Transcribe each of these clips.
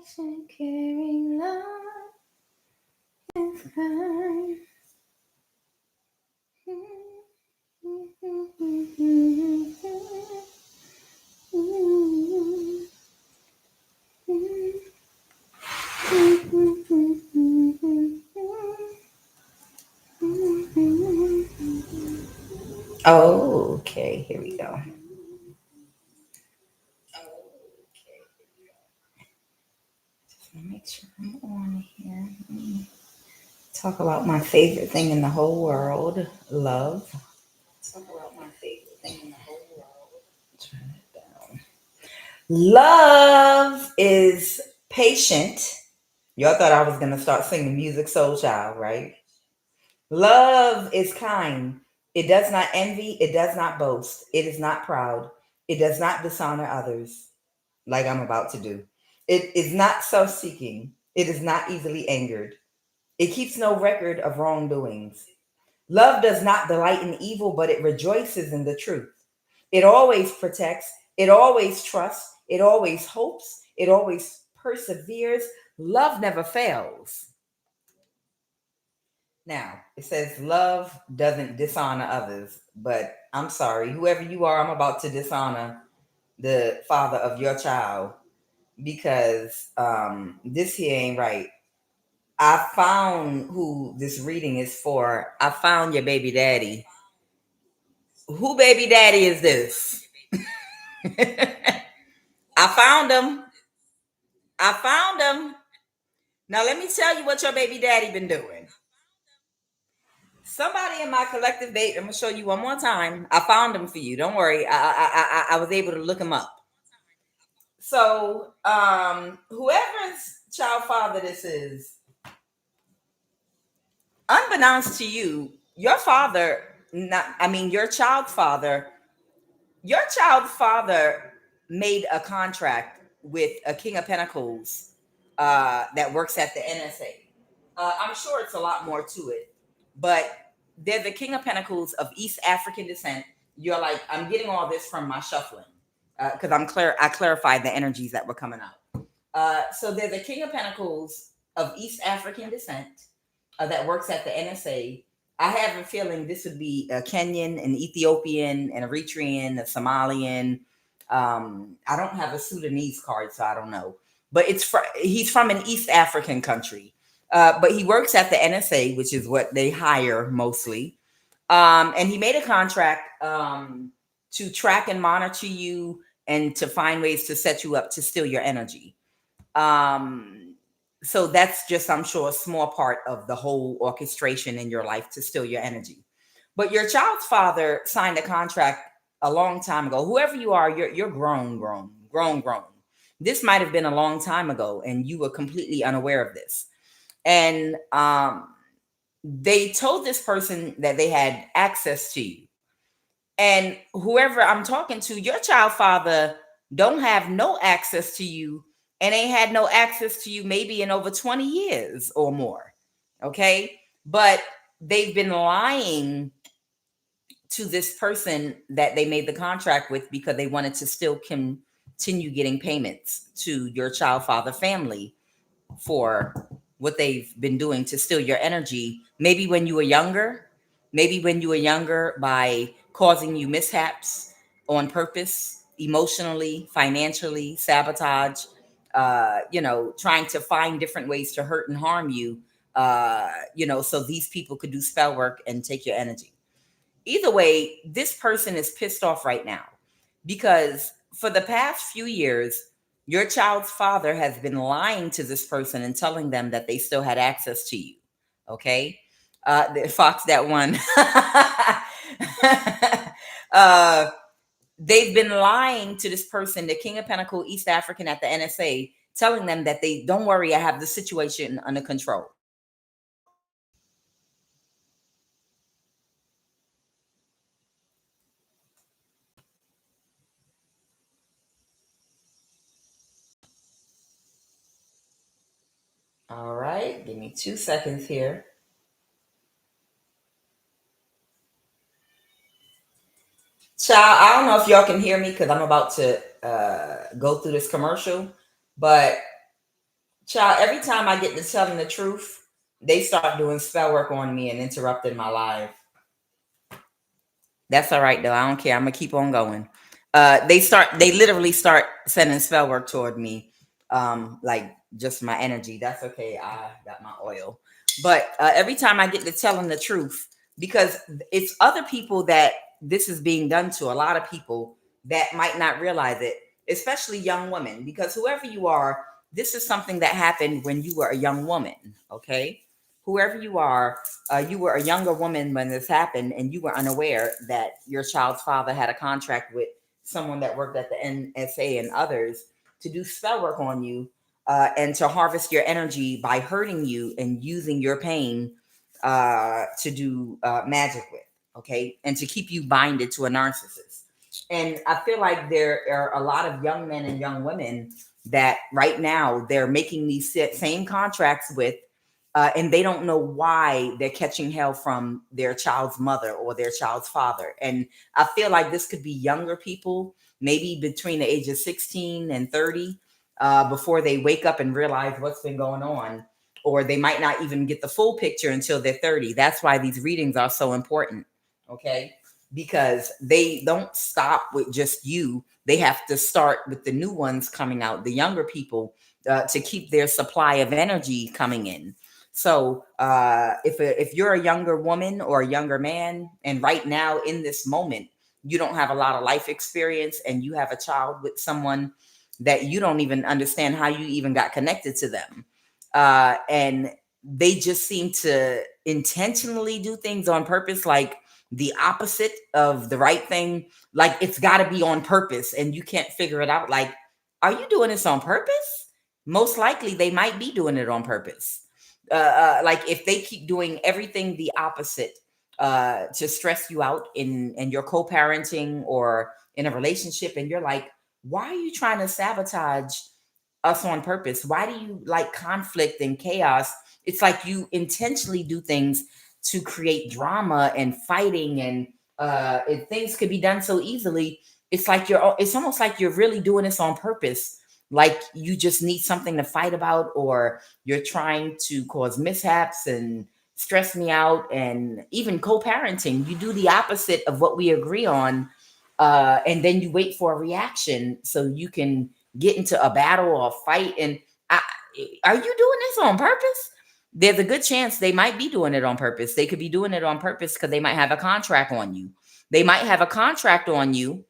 affection, caring love, and kind. Oh, okay, here we go. Just want to make sure I'm on here. Let me talk about my favorite thing in the whole world, love. Talk about my favorite thing in the whole world. Turn it down. Love is patient. Y'all thought I was gonna start singing Music Soul Child, right? Love is kind. It does not envy. It does not boast. It is not proud. It does not dishonor others, like I'm about to do. It is not self seeking. It is not easily angered. It keeps no record of wrongdoings. Love does not delight in evil, but it rejoices in the truth. It always protects. It always trusts. It always hopes. It always perseveres. Love never fails. Now, it says love doesn't dishonor others, but I'm sorry, whoever you are, I'm about to dishonor the father of your child because this here ain't right. I found who this reading is for. I found your baby daddy. Who baby daddy is this? I found him. I found him. Now let me tell you what your baby daddy been doing. Somebody in my collective date, I'm gonna show you one more time. I found him for you. Don't worry. I was able to look him up. So whoever's child father this is, unbeknownst to you, your father, not I mean your child father made a contract with a King of Pentacles that works at the NSA. I'm sure it's a lot more to it, but they're the King of Pentacles of East African descent. You're like, I'm getting all this from my shuffling because I clarified the energies that were coming out. So they're the King of Pentacles of East African descent that works at the NSA. I have a feeling this would be a Kenyan, an Ethiopian, an Eritrean, a Somalian. I don't have a Sudanese card, so I don't know. But he's from an East African country. But he works at the NSA, which is what they hire mostly. And he made a contract to track and monitor you and to find ways to set you up to steal your energy. So that's just, I'm sure, a small part of the whole orchestration in your life to steal your energy. But your child's father signed a contract a long time ago. Whoever you are, you're grown. This might have been a long time ago, and you were completely unaware of this. And they told this person that they had access to you. And whoever I'm talking to, your child father don't have no access to you and ain't had no access to you maybe in over 20 years or more. Okay. But they've been lying to this person that they made the contract with because they wanted to still continue getting payments to your child father family for what they've been doing to steal your energy. Maybe when you were younger, by causing you mishaps on purpose, emotionally, financially, sabotage, trying to find different ways to hurt and harm you, so these people could do spell work and take your energy. Either way, this person is pissed off right now because for the past few years, your child's father has been lying to this person and telling them that they still had access to you. Okay. Fox, that one. They've been lying to this person, the King of Pentacles, East African at the NSA, telling them that they don't worry, I have the situation under control. All right, give me 2 seconds here. Child, I don't know if y'all can hear me because I'm about to go through this commercial, but Child, every time I get to tell them the truth, they start doing spell work on me and interrupting my life. That's all right though. I don't care. I'm gonna keep on going. They literally start sending spell work toward me. Like just my energy. That's okay. I got my oil. But every time I get to tell them the truth, because it's other people that this is being done to, a lot of people that might not realize it, especially young women, because whoever you are, this is something that happened when you were a young woman. Okay. Whoever you were a younger woman when this happened, and you were unaware that your child's father had a contract with someone that worked at the NSA and others to do spell work on you, and to harvest your energy by hurting you and using your pain to do magic with, okay, and to keep you binded to a narcissist. And I feel like there are a lot of young men and young women that right now they're making these same contracts with, and they don't know why they're catching hell from their child's mother or their child's father. And I feel like this could be younger people, maybe between the age of 16 and 30, before they wake up and realize what's been going on. Or they might not even get the full picture until they're 30. That's why these readings are so important. Okay. Because they don't stop with just you. They have to start with the new ones coming out, the younger people, to keep their supply of energy coming in. So if you're a younger woman or a younger man, and right now in this moment, you don't have a lot of life experience and you have a child with someone that you don't even understand how you even got connected to them. And they just seem to intentionally do things on purpose, like the opposite of the right thing. Like it's got to be on purpose and you can't figure it out. Like, are you doing this on purpose? Most likely they might be doing it on purpose. Like if they keep doing everything the opposite, to stress you out in your co-parenting or in a relationship, and you're like, why are you trying to sabotage us on purpose? Why do you like conflict and chaos? It's like you intentionally do things to create drama and fighting, and if things could be done so easily, it's almost like you're really doing this on purpose. Like you just need something to fight about, or you're trying to cause mishaps and stress me out. And even co-parenting, you do the opposite of what we agree on, and then you wait for a reaction so you can get into a battle or a fight. And I, are you doing this on purpose? There's a good chance they might be doing it on purpose. They could be doing it on purpose because they might have a contract on you. They might have a contract on you,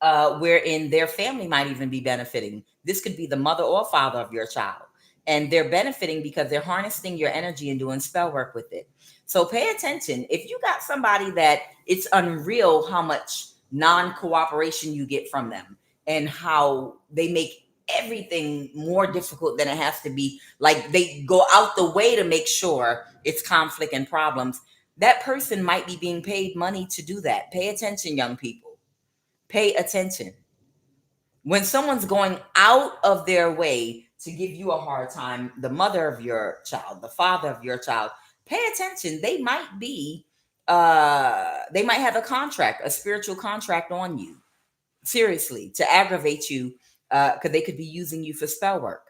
wherein their family might even be benefiting. This could be the mother or father of your child. And they're benefiting because they're harnessing your energy and doing spell work with it. So pay attention. If you got somebody that it's unreal how much non cooperation you get from them, and how they make everything more difficult than it has to be, like they go out the way to make sure it's conflict and problems, that person might be being paid money to do that. Pay attention, young people. Pay attention. When someone's going out of their way to give you a hard time, the mother of your child, the father of your child, pay attention. They might have a contract, a spiritual contract on you, seriously, to aggravate you, because they could be using you for spell work.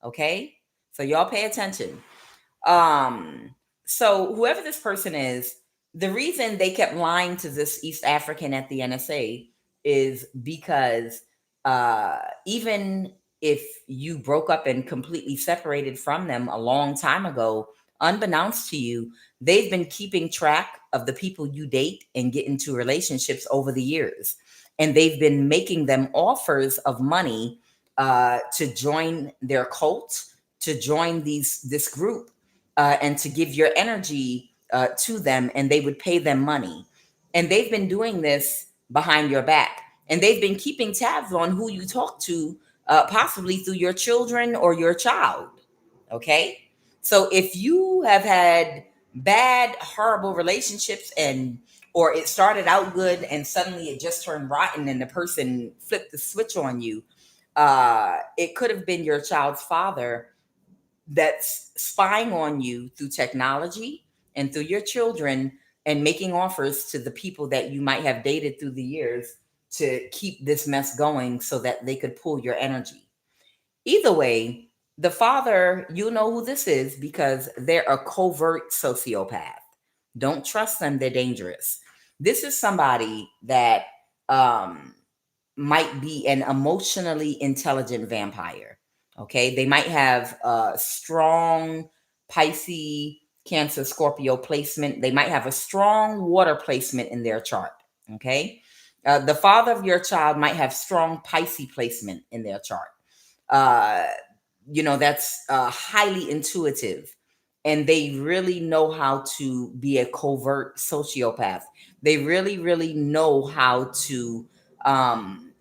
Okay, so y'all pay attention. Um, so whoever this person is, the reason they kept lying to this East African at the NSA is because, even if you broke up and completely separated from them a long time ago, unbeknownst to you, they've been keeping track of the people you date and get into relationships over the years. And they've been making them offers of money, to join their cult, to join this group, and to give your energy, to them, and they would pay them money. And they've been doing this behind your back, and they've been keeping tabs on who you talk to, possibly through your children or your child. Okay, so if you have had bad, horrible relationships, and or it started out good and suddenly it just turned rotten and the person flipped the switch on you, it could have been your child's father that's spying on you through technology and through your children, and making offers to the people that you might have dated through the years to keep this mess going so that they could pull your energy. Either way, The father, you know who this is because they're a covert sociopath. Don't trust them, they're dangerous. This is somebody that um, might be an emotionally intelligent vampire. Okay, they might have a strong Pisces, Cancer, Scorpio placement. They might have a strong water placement in their chart. Okay, the father of your child might have strong Pisces placement in their chart. Uh, that's highly intuitive, and they really know how to be a covert sociopath. They really, really know how to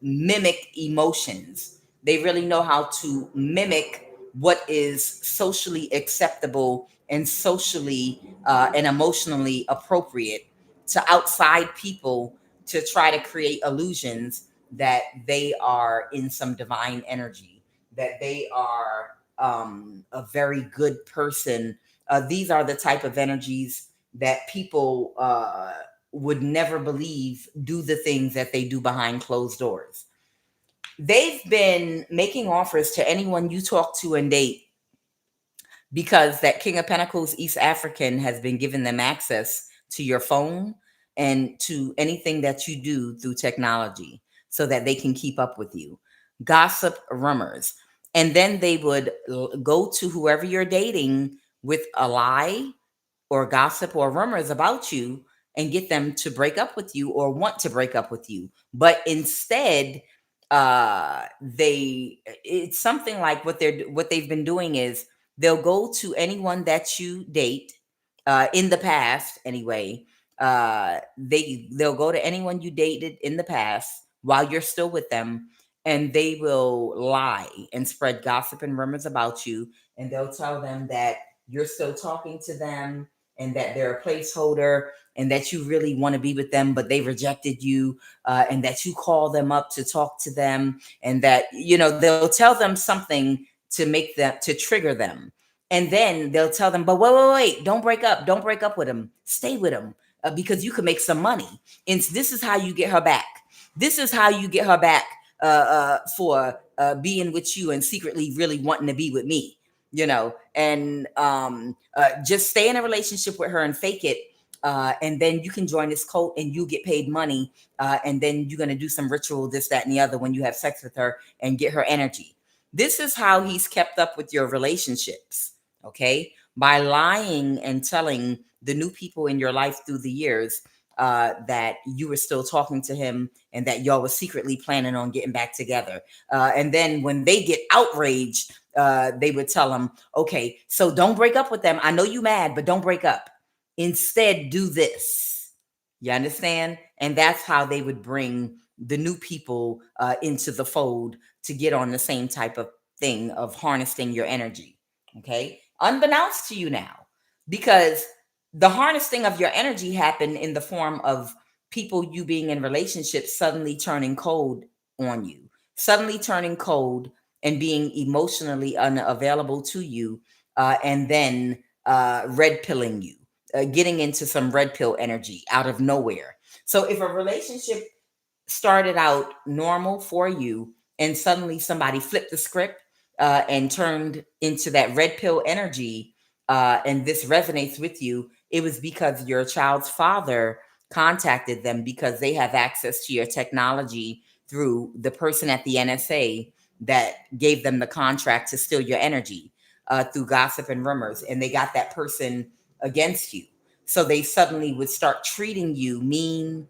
mimic emotions. They really know how to mimic what is socially acceptable and socially and emotionally appropriate to outside people, to try to create illusions that they are in some divine energy, that they are a very good person. These are the type of energies that people would never believe do the things that they do behind closed doors. They've been making offers to anyone you talk to and date because that King of Pentacles East African has been giving them access to your phone and to anything that you do through technology so that they can keep up with you. Gossip, rumors. And then they would go to whoever you're dating with a lie or gossip or rumors about you and get them to break up with you or want to break up with you. But instead, they it's something like what they've been doing is they'll go to anyone that you date in the past anyway. They'll go to anyone you dated in the past while you're still with them, and they will lie and spread gossip and rumors about you, and they'll tell them that you're still talking to them and that they're a placeholder and that you really want to be with them but they rejected you, and that you call them up to talk to them, and that they'll tell them something to make them to trigger them, and then they'll tell them, but wait, don't break up with him, stay with him, because you can make some money, and this is how you get her back. This is how you get her back, for being with you and secretly really wanting to be with me, and just stay in a relationship with her and fake it, and then you can join this cult and you get paid money, and then you're going to do some ritual, this, that, and the other when you have sex with her and get her energy. This is how he's kept up with your relationships, okay? By lying and telling the new people in your life through the years that you were still talking to him and that y'all was secretly planning on getting back together. And then when they get outraged, they would tell them, okay, so don't break up with them. I know you mad, but don't break up. Instead, do this. You understand? And that's how they would bring the new people into the fold to get on the same type of thing of harnessing your energy. Okay. Unbeknownst to you now, because the harnessing of your energy happened in the form of people you being in relationships suddenly turning cold on you, suddenly turning cold and being emotionally unavailable to you, and then red pilling you, getting into some red pill energy out of nowhere. So if a relationship started out normal for you and suddenly somebody flipped the script and turned into that red pill energy, and this resonates with you, it was because your child's father contacted them because they have access to your technology through the person at the NSA that gave them the contract to steal your energy, through gossip and rumors, and they got that person against you. So they suddenly would start treating you mean,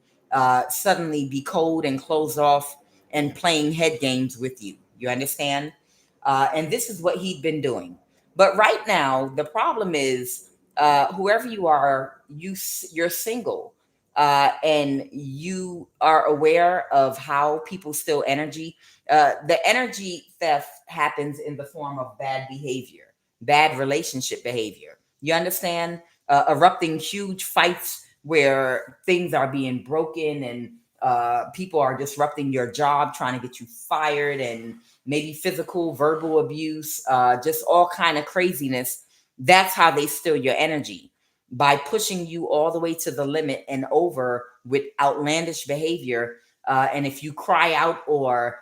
suddenly be cold and closed off and playing head games with you. You understand? And this is what he'd been doing. But right now, the problem is, whoever you are, you're single, and you are aware of how people steal energy. The energy theft happens in the form of bad behavior, bad relationship behavior. You understand? Erupting huge fights where things are being broken and people are disrupting your job, trying to get you fired, and maybe physical, verbal abuse, just all kind of craziness. That's how they steal your energy, by pushing you all the way to the limit and over with outlandish behavior. And if you cry out or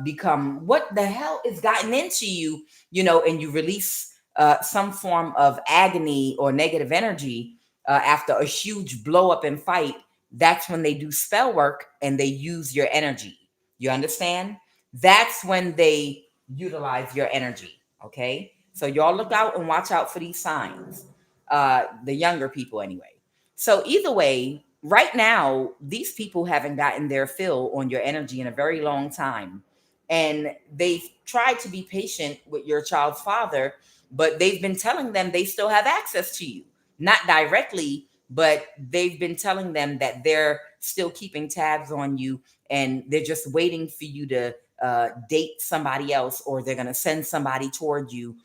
become, what the hell is gotten into you, and you release some form of agony or negative energy after a huge blow up and fight. That's when they do spell work and they use your energy. You understand? That's when they utilize your energy. Okay. So y'all look out and watch out for these signs. The younger people, anyway. So either way, right now, these people haven't gotten their fill on your energy in a very long time. And they've tried to be patient with your child's father, but they've been telling them they still have access to you. Not directly, but they've been telling them that they're still keeping tabs on you and they're just waiting for you to date somebody else, or they're going to send somebody toward you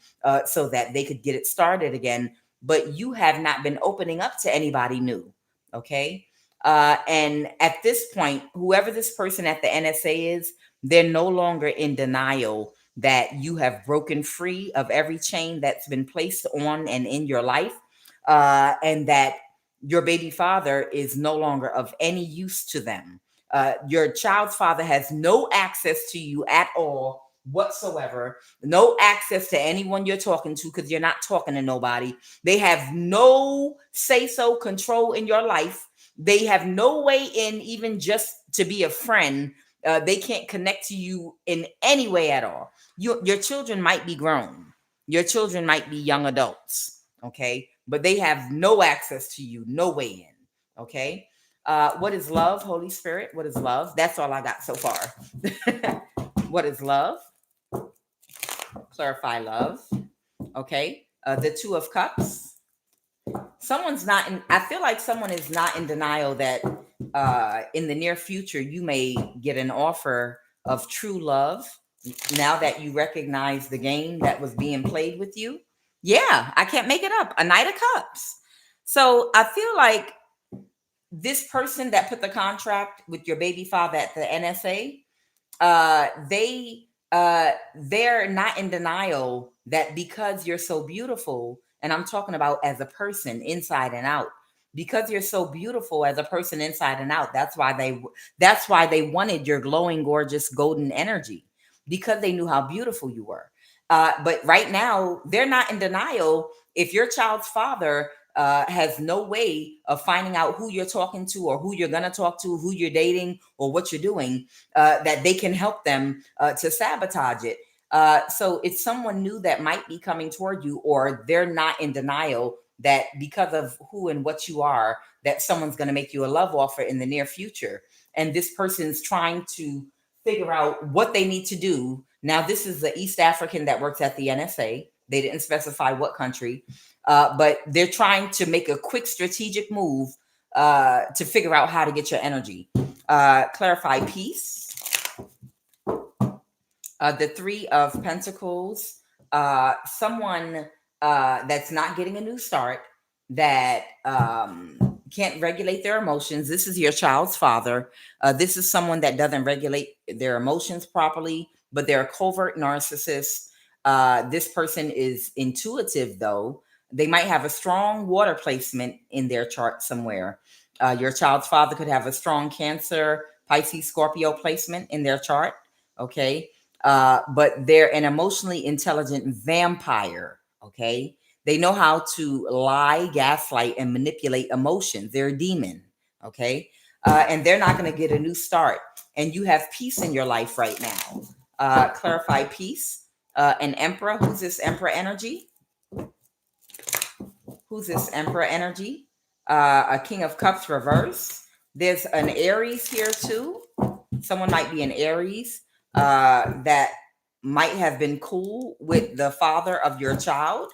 so that they could get it started again. But you have not been opening up to anybody new. Okay. And at this point, whoever this person at the NSA is, they're no longer in denial that you have broken free of every chain that's been placed on and in your life, and that your baby father is no longer of any use to them. Your child's father has no access to you at all whatsoever, no access to anyone you're talking to because you're not talking to nobody. They have no say so control in your life. They have no way in, even just to be a friend. They can't connect to you in any way at all. Your children might be grown. Your children might be young adults. Okay. But they have no access to you, no way in. Okay. What is love, Holy Spirit? What is love? That's all I got so far. What is love? Clarify love. Okay. The Two of Cups. Someone's not in, I feel like someone is not in denial that in the near future you may get an offer of true love now that you recognize the game that was being played with you. Yeah, I can't make it up. A Knight of Cups. So I feel like this person that put the contract with your baby father at the NSA, they're not in denial that because you're so beautiful, and I'm talking about as a person inside and out, because you're so beautiful as a person inside and out, that's why they wanted your glowing, gorgeous, golden energy, because they knew how beautiful you were. But right now, they're not in denial if your child's father has no way of finding out who you're talking to or who you're going to talk to, who you're dating or what you're doing, that they can help them to sabotage it. So it's someone new that might be coming toward you, or they're not in denial that because of who and what you are, that someone's going to make you a love offer in the near future. And this person's trying to figure out what they need to do. Now, this is the East African that works at the NSA. They didn't specify what country. But they're trying to make a quick strategic move to figure out how to get your energy. Clarify peace. The Three of Pentacles. Someone that's not getting a new start, that can't regulate their emotions. This is your child's father. This is someone that doesn't regulate their emotions properly, but they're a covert narcissist. This person is intuitive, though. They might have a strong water placement in their chart somewhere. Your child's father could have a strong Cancer, Pisces, Scorpio placement in their chart. Okay. But they're an emotionally intelligent vampire. Okay. They know how to lie, gaslight, and manipulate emotions. They're a demon. Okay. And they're not going to get a new start. And you have peace in your life right now. Clarify peace. An Emperor. Who's this Emperor energy? Who's this Emperor energy? A King of Cups reverse. There's an Aries here too. Someone might be an Aries that might have been cool with the father of your child.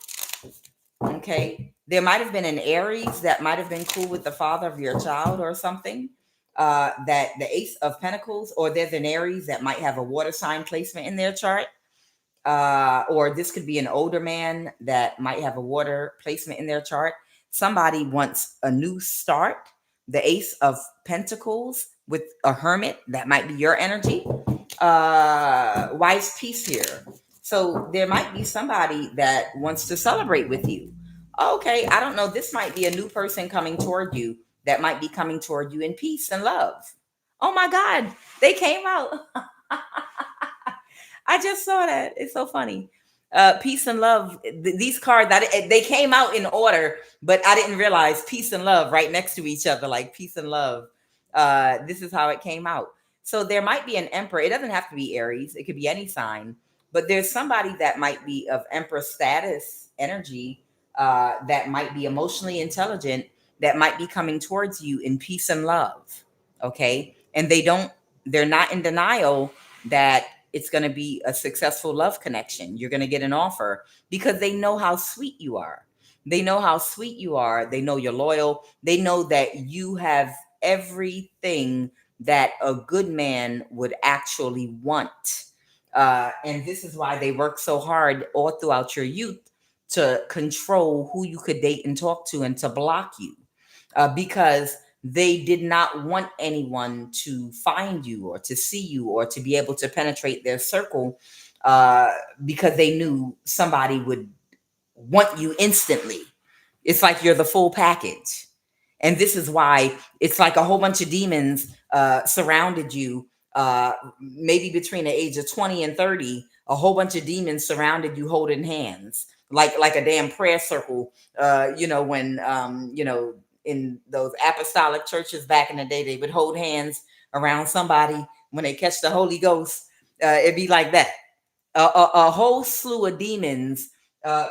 Okay. There might have been an Aries that might have been cool with the father of your child or something. That the Ace of Pentacles, or there's an Aries that might have a water sign placement in their chart. Or this could be an older man that might have a water placement in their chart. Somebody wants a new start. The Ace of Pentacles with a Hermit, that might be your energy. Wise Peace here. So there might be somebody that wants to celebrate with you. Okay, I don't know. This might be a new person coming toward you that might be coming toward you in peace and love. Oh my God, they came out. I just saw that. It's so funny. Peace and love. These cards, they came out in order, but I didn't realize peace and love right next to each other, like peace and love. This is how it came out. So there might be an emperor. It doesn't have to be Aries. It could be any sign, but there's somebody that might be of emperor status energy, that might be emotionally intelligent, that might be coming towards you in peace and love. Okay. And they're not in denial that it's going to be a successful love connection. You're going to get an offer because they know how sweet you are. They know how sweet you are. They know you're loyal. They know that you have everything that a good man would actually want. And this is why they work so hard all throughout your youth to control who you could date and talk to and to block you, because they did not want anyone to find you or to see you or to be able to penetrate their circle, because they knew somebody would want you instantly. It's like you're the full package. And this is why it's like a whole bunch of demons surrounded you, maybe between the age of 20 and 30. A whole bunch of demons surrounded you holding hands, like a damn prayer circle. When in those apostolic churches back in the day, they would hold hands around somebody when they catch the Holy Ghost. It'd be like that. A whole slew of demons,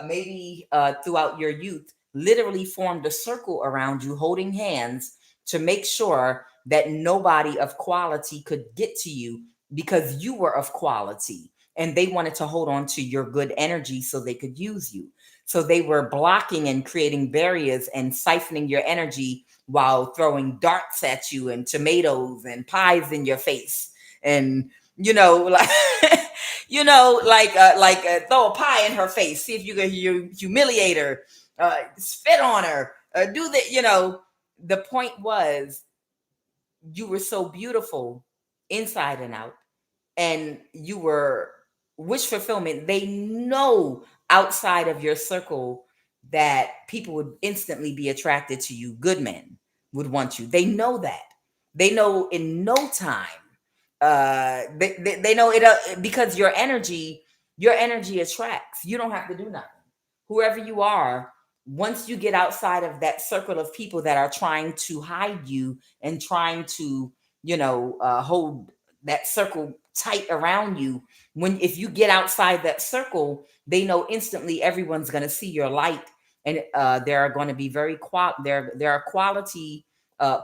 maybe throughout your youth, literally formed a circle around you, holding hands to make sure that nobody of quality could get to you because you were of quality. And they wanted to hold on to your good energy so they could use you. So they were blocking and creating barriers and siphoning your energy while throwing darts at you and tomatoes and pies in your face. And, like, throw a pie in her face, see if you can humiliate her, spit on her, do that. The point was, you were so beautiful inside and out, and you were wish fulfillment. They know outside of your circle that people would instantly be attracted to you. Good men would want you. They know that. They know in no time. They know it, because your energy attracts. You don't have to do nothing. Whoever you are, once you get outside of that circle of people that are trying to hide you and trying to, hold that circle tight around you, if you get outside that circle, they know instantly everyone's going to see your light, and there are going to be there are quality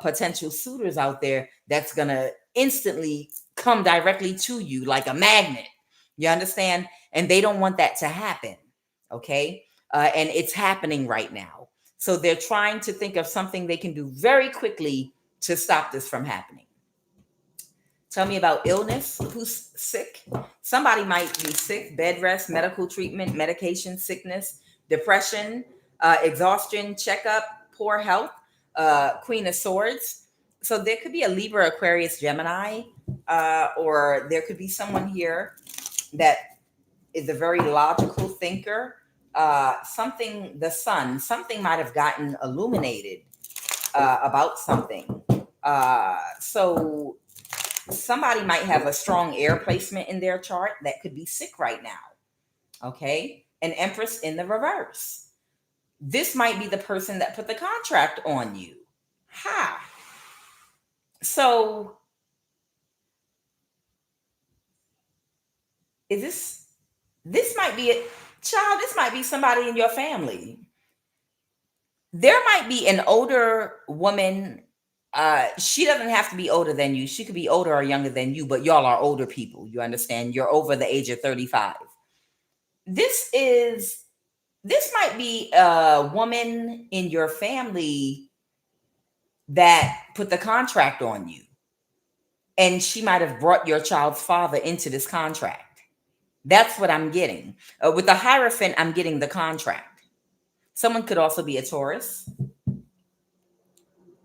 potential suitors out there that's going to instantly come directly to you like a magnet. You understand? And they don't want that to happen. Okay. And it's happening right now. So they're trying to think of something they can do very quickly to stop this from happening. Tell me about illness. Who's sick? Somebody might be sick, bed rest, medical treatment, medication, sickness, depression, exhaustion, checkup, poor health, Queen of Swords. So there could be a Libra, Aquarius, Gemini, or there could be someone here that is a very logical thinker. The sun, something might have gotten illuminated about something. So somebody might have a strong air placement in their chart that could be sick right now. Okay. An Empress in the reverse. This might be the person that put the contract on you. Ha. So this might be it. Child, this might be somebody in your family. There might be an older woman. She doesn't have to be older than you. She could be older or younger than you, but y'all are older people. You understand? You're over the age of 35. This might be a woman in your family that put the contract on you. And she might have brought your child's father into this contract. That's what I'm getting. With the Hierophant, I'm getting the contract. Someone could also be a Taurus.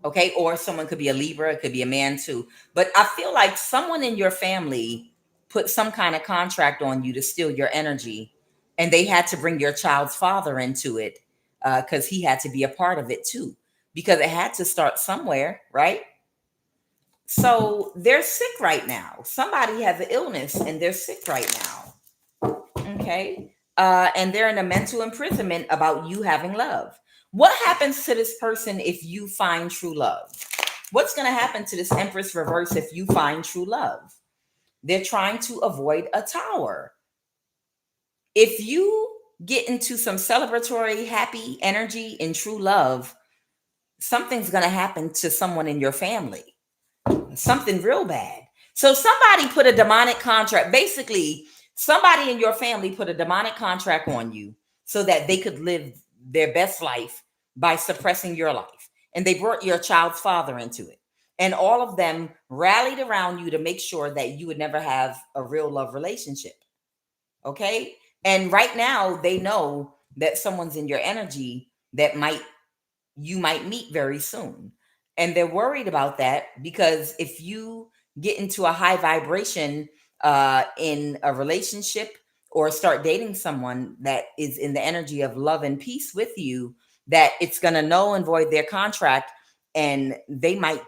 Okay. Or someone could be a Libra. It could be a man too. But I feel like someone in your family put some kind of contract on you to steal your energy. And they had to bring your child's father into it because he had to be a part of it too. Because it had to start somewhere, right? So they're sick right now. Somebody has an illness and they're sick right now. Okay. And they're in a mental imprisonment about you having love. What happens to this person if you find true love? What's going to happen to this Empress reverse if you find true love? They're trying to avoid a tower. If you get into some celebratory, happy energy and true love, something's going to happen to someone in your family, something real bad. So somebody put a demonic contract. Basically, somebody in your family put a demonic contract on you so that they could live their best life by suppressing your life. And they brought your child's father into it. And all of them rallied around you to make sure that you would never have a real love relationship. Okay. And right now they know that someone's in your energy that you might meet very soon. And they're worried about that because if you get into a high vibration in a relationship or start dating someone that is in the energy of love and peace with you, that it's going to null and void their contract, and they might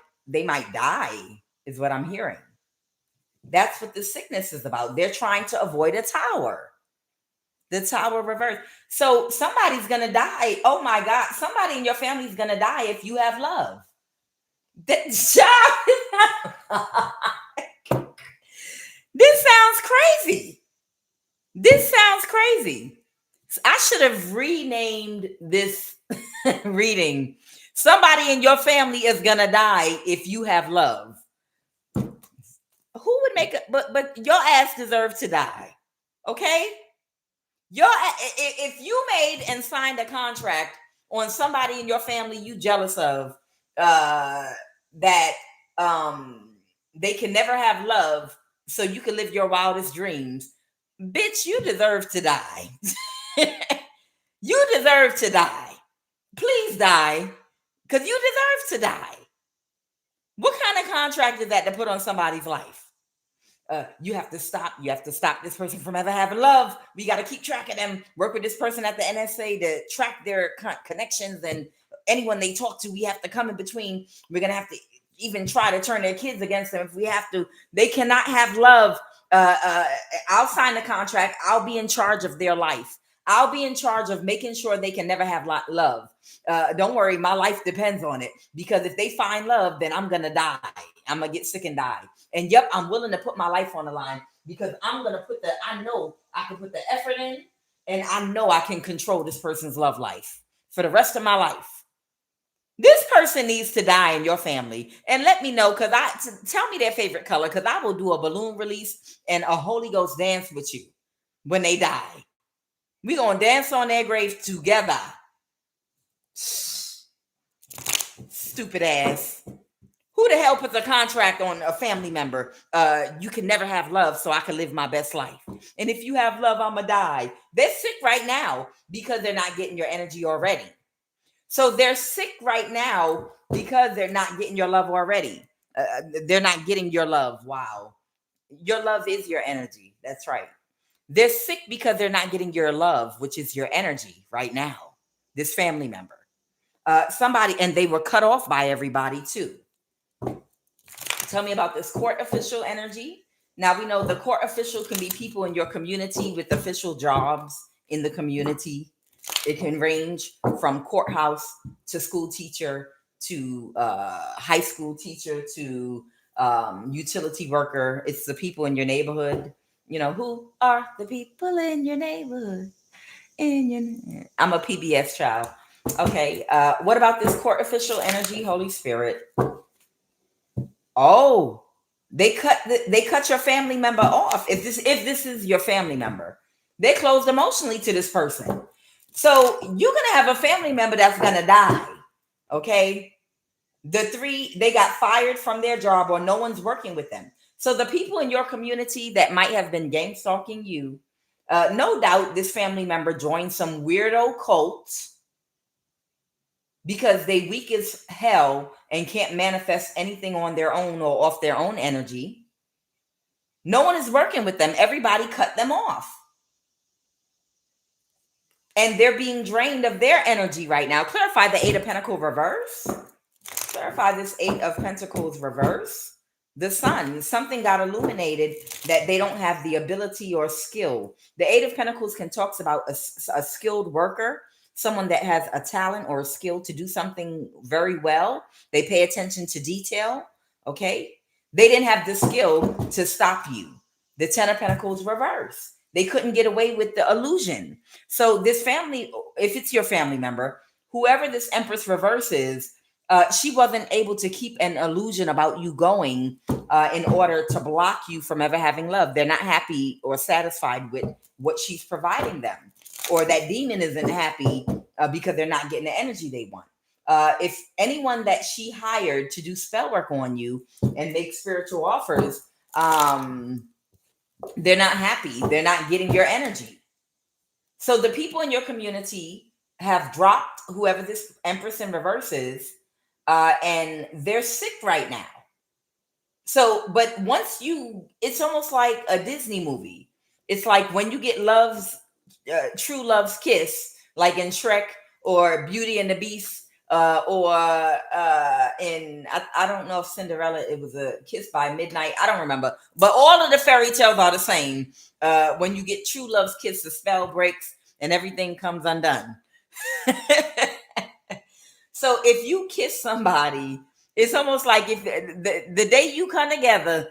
die, is what I'm hearing. That's what the sickness is about. They're trying to avoid a tower. The tower reverse. So somebody's going to die. Oh my God. Somebody in your family is going to die if you have love. This sounds crazy. This sounds crazy. I should have renamed this reading. Somebody in your family is going to die if you have love. Who would make it? But your ass deserves to die. Okay? If you made and signed a contract on somebody in your family you jealous of, that they can never have love so you can live your wildest dreams, bitch, you deserve to die. You deserve to die. Please die, because you deserve to die. What kind of contract is that to put on somebody's life? You have to stop this person from ever having love. We got to keep track of them. Work with this person at the NSA to track their connections, and anyone they talk to, we have to come in between. We're going to have to even try to turn their kids against them if we have to. They cannot have love. I'll sign the contract. I'll be in charge of their life. I'll be in charge of making sure they can never have love. Don't worry, my life depends on it, because if they find love, then I'm going to die. I'm going to get sick and die. And yep, I'm willing to put my life on the line, because I'm going to I know I can put the effort in, and I know I can control this person's love life for the rest of my life. This person needs to die in your family. And let me know, tell me their favorite color, because I will do a balloon release and a Holy Ghost dance with you when they die. We're going to dance on their grave together. Stupid ass. Who the hell puts a contract on a family member? You can never have love, so I can live my best life. And if you have love, I'm going to die. They're sick right now because they're not getting your energy already. So they're sick right now because they're not getting your love already. They're not getting your love. Wow. Your love is your energy. That's right. They're sick because they're not getting your love, which is your energy right now. This family member. Somebody, and they were cut off by everybody too. Tell me about this court official energy. Now we know the court official can be people in your community with official jobs in the community. It can range from courthouse to school teacher to high school teacher to utility worker. It's the people in your neighborhood. You know, who are the people in your neighborhood? I'm a PBS child. Okay. What about this court official energy, Holy Spirit? Oh, they cut your family member off. If this is your family member, they closed emotionally to this person. So you're gonna have a family member that's gonna die. Okay. The three, they got fired from their job, or no one's working with them. So the people in your community that might have been gang stalking you, no doubt this family member joined some weirdo cult because they weak as hell and can't manifest anything on their own or off their own energy. No one is working with them. Everybody cut them off. And they're being drained of their energy right now. Clarify the 8 of Pentacles reverse. Clarify this 8 of Pentacles reverse. The sun, something got illuminated that they don't have the ability or skill. The Eight of Pentacles can talks about a skilled worker, someone that has a talent or a skill to do something very well. They pay attention to detail. Okay, they didn't have the skill to stop you. The Ten of Pentacles reverse. They couldn't get away with the illusion. So this family, if it's your family member, whoever this Empress reverse is, she wasn't able to keep an illusion about you going in order to block you from ever having love. They're not happy or satisfied with what she's providing them, or that demon isn't happy because they're not getting the energy they want. If anyone that she hired to do spell work on you and make spiritual offers, they're not happy. They're not getting your energy. So the people in your community have dropped whoever this Empress in reverse is, and they're sick right now. So, but once it's almost like a Disney movie. It's like when you get true love's kiss, like in Shrek or Beauty and the Beast, or I don't know if Cinderella, it was a kiss by midnight. I don't remember, but all of the fairy tales are the same. When you get true love's kiss, the spell breaks and everything comes undone. So if you kiss somebody, it's almost like if the day you come together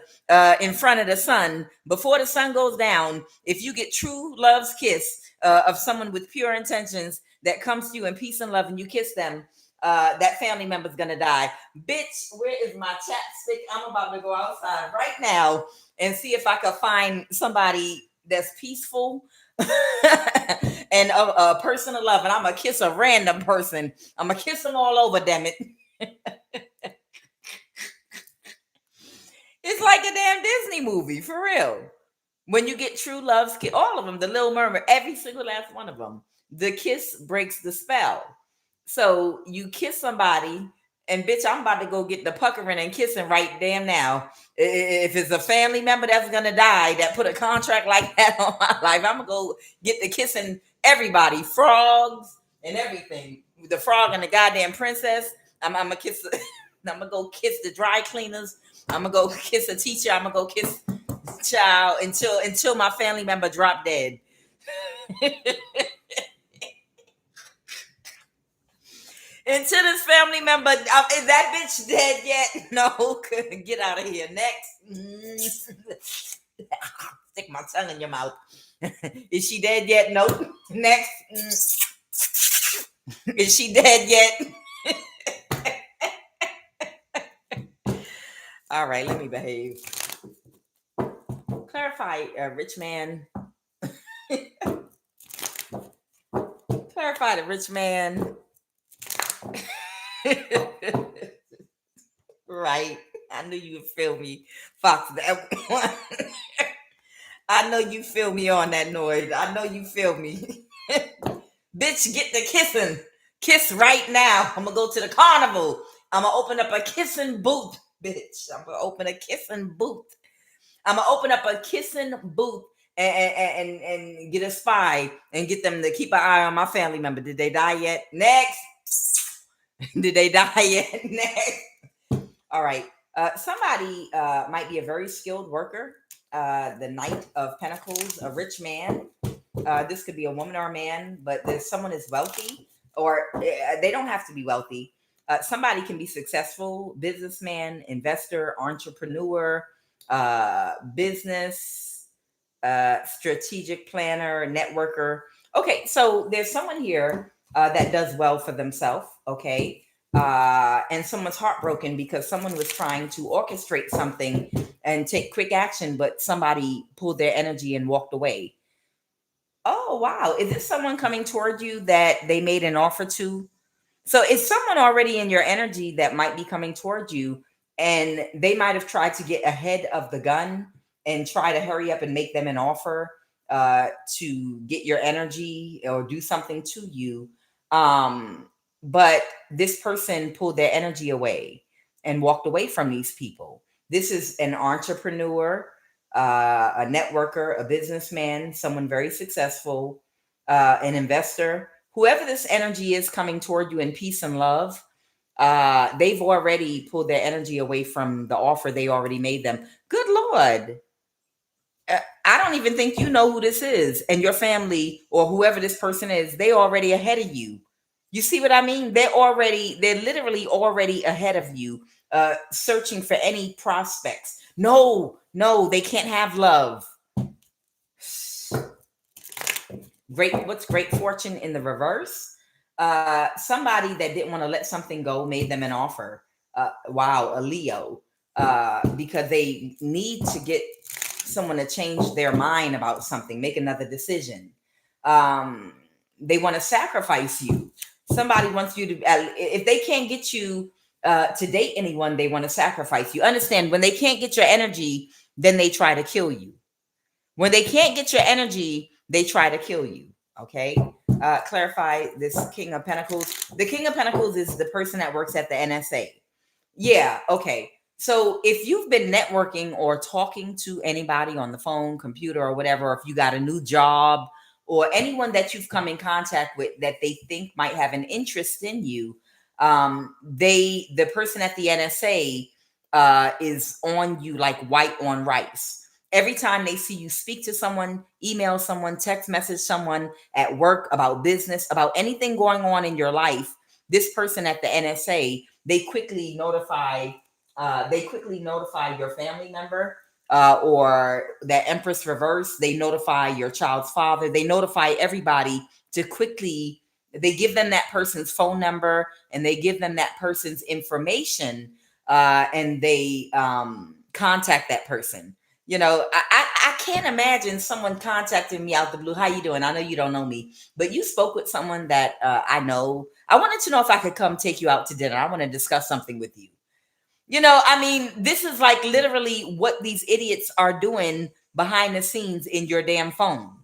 in front of the sun, before the sun goes down, if you get true love's kiss of someone with pure intentions that comes to you in peace and love, and you kiss them, that family member's gonna die. Bitch, where is my chapstick? I'm about to go outside right now and see if I can find somebody that's peaceful and a person of love, and I'm gonna kiss a random person. I'm gonna kiss them all over, damn it. It's like a damn Disney movie, for real. When you get true love's kiss, all of them, the Little Mermaid, every single last one of them, the kiss breaks the spell. So you kiss somebody, and bitch, I'm about to go get the puckering and kissing right damn now. If it's a family member that's gonna die that put a contract like that on my life, I'm gonna go get the kissing everybody, frogs and everything. The frog and the goddamn princess. I'm gonna kiss. I'm gonna go kiss the dry cleaners. I'm gonna go kiss a teacher. I'm gonna go kiss child until my family member drop dead. Until this family member, is that bitch dead yet? No, get out of here. Next. Stick my tongue in your mouth. Is she dead yet? Nope. Next. Is she dead yet? All right, let me behave. Clarify, rich man. Clarify the rich man. Right. I knew you would feel me. Fox, that one. I know you feel me on that noise. I know you feel me. Bitch, get the kissing. Kiss right now. I'm gonna go to the carnival. I'm gonna open up a kissing booth, bitch. I'm gonna open a kissing booth. I'm gonna open up a kissing booth and get a spy and get them to keep an eye on my family member. Did they die yet? Next. Did they die yet? Next. All right. Somebody might be a very skilled worker. The Knight of Pentacles, a rich man. This could be a woman or a man, but there's someone is wealthy, or they don't have to be wealthy. Somebody can be successful, businessman, investor, entrepreneur, business, strategic planner, networker. Okay, so there's someone here that does well for themselves. Okay. And someone's heartbroken because someone was trying to orchestrate something and take quick action, but somebody pulled their energy and walked away. Oh, wow. Is this someone coming toward you that they made an offer to? So it's someone already in your energy that might be coming toward you, and they might have tried to get ahead of the gun and try to hurry up and make them an offer to get your energy or do something to you. But this person pulled their energy away and walked away from these people. This is an entrepreneur, a networker, a businessman, someone very successful, an investor. Whoever this energy is coming toward you in peace and love, They've already pulled their energy away from the offer they already made them. Good Lord. I don't even think you know who this is, and your family or whoever this person is, they already ahead of you. You see what I mean? They're literally already ahead of you, searching for any prospects. No, no, they can't have love. What's great fortune in the reverse? Somebody that didn't want to let something go made them an offer. Wow, a Leo. Because they need to get someone to change their mind about something, make another decision. They want to sacrifice you. Somebody wants you to, if they can't get you to date anyone, they want to sacrifice you. Understand, when they can't get your energy, then they try to kill you. When they can't get your energy, they try to kill you. Okay. Clarify this King of Pentacles. The King of Pentacles is the person that works at the NSA. Yeah. Okay. So if you've been networking or talking to anybody on the phone, computer, or whatever, or if you got a new job or anyone that you've come in contact with that they think might have an interest in you, the person at the NSA is on you like white on rice. Every time they see you speak to someone, email someone, text message someone at work about business, about anything going on in your life, this person at the NSA, they quickly notify your family member, or that Empress reverse. They notify your child's father. They notify everybody to quickly. They give them that person's phone number and they give them that person's information, and they contact that person. You know, I can't imagine someone contacting me out the blue. How you doing? I know you don't know me, but you spoke with someone that I know. I wanted to know if I could come take you out to dinner. I want to discuss something with you. You know, I mean, this is like literally what these idiots are doing behind the scenes in your damn phone.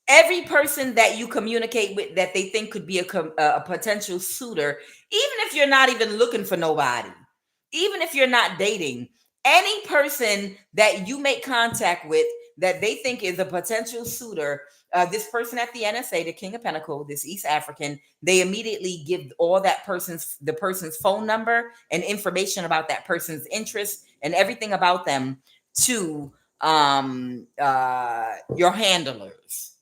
Every person that you communicate with that they think could be a potential suitor, even if you're not even looking for nobody, even if you're not dating, any person that you make contact with that they think is a potential suitor, this person at the NSA, the King of Pentacles, this East African, they immediately give all the person's phone number and information about that person's interests and everything about them to your handlers.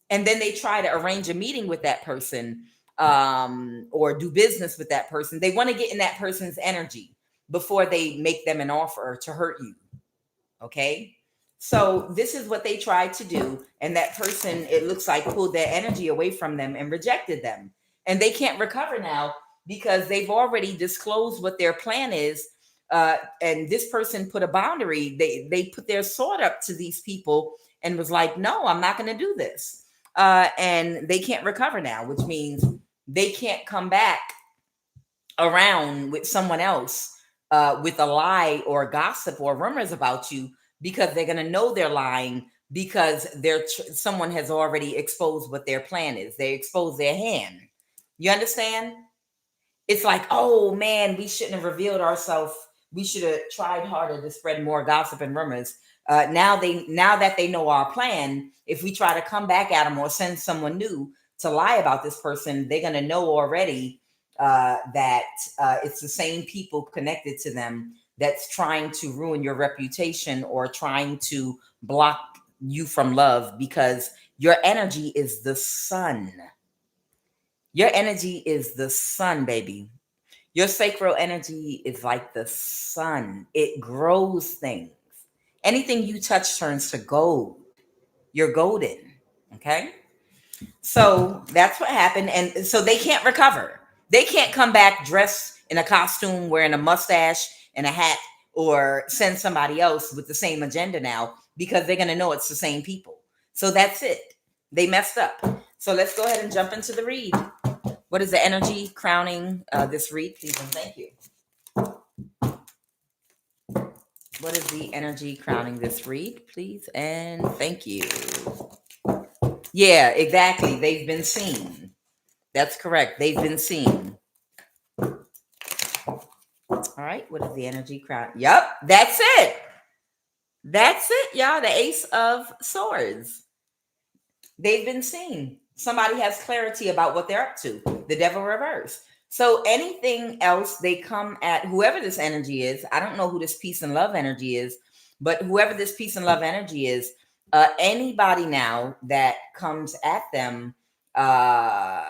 And then they try to arrange a meeting with that person, or do business with that person. They want to get in that person's energy before they make them an offer to hurt you. Okay. So this is what they tried to do. And that person, it looks like, pulled their energy away from them and rejected them. And they can't recover now because they've already disclosed what their plan is. And this person put a boundary. They put their sword up to these people and was like, no, I'm not going to do this. And they can't recover now, which means they can't come back around with someone else with a lie or gossip or rumors about you, because they're going to know they're lying, because someone has already exposed what their plan is. They expose their hand. You understand? It's like, oh man, we shouldn't have revealed ourselves. We should have tried harder to spread more gossip and rumors. Now that they know our plan, if we try to come back at them or send someone new to lie about this person, they're going to know already that it's the same people connected to them that's trying to ruin your reputation or trying to block you from love, because your energy is the sun. Your energy is the sun, baby. Your sacral energy is like the sun. It grows things. Anything you touch turns to gold. You're golden. Okay? So that's what happened. And so they can't recover. They can't come back dressed in a costume, wearing a mustache and a hat, or send somebody else with the same agenda now, because they're going to know it's the same people. So that's it. They messed up. So let's go ahead and jump into the read. What is the energy crowning this read, please and thank you? What is the energy crowning this read, please and thank you? Yeah, exactly. They've been seen. That's correct. They've been seen. All right. What is the energy crown? Yep. That's it. That's it, y'all. The Ace of Swords. They've been seen. Somebody has clarity about what they're up to. The Devil reverse. So anything else, they come at whoever this energy is. I don't know who this peace and love energy is, but whoever this peace and love energy is, anybody now that comes at them, uh,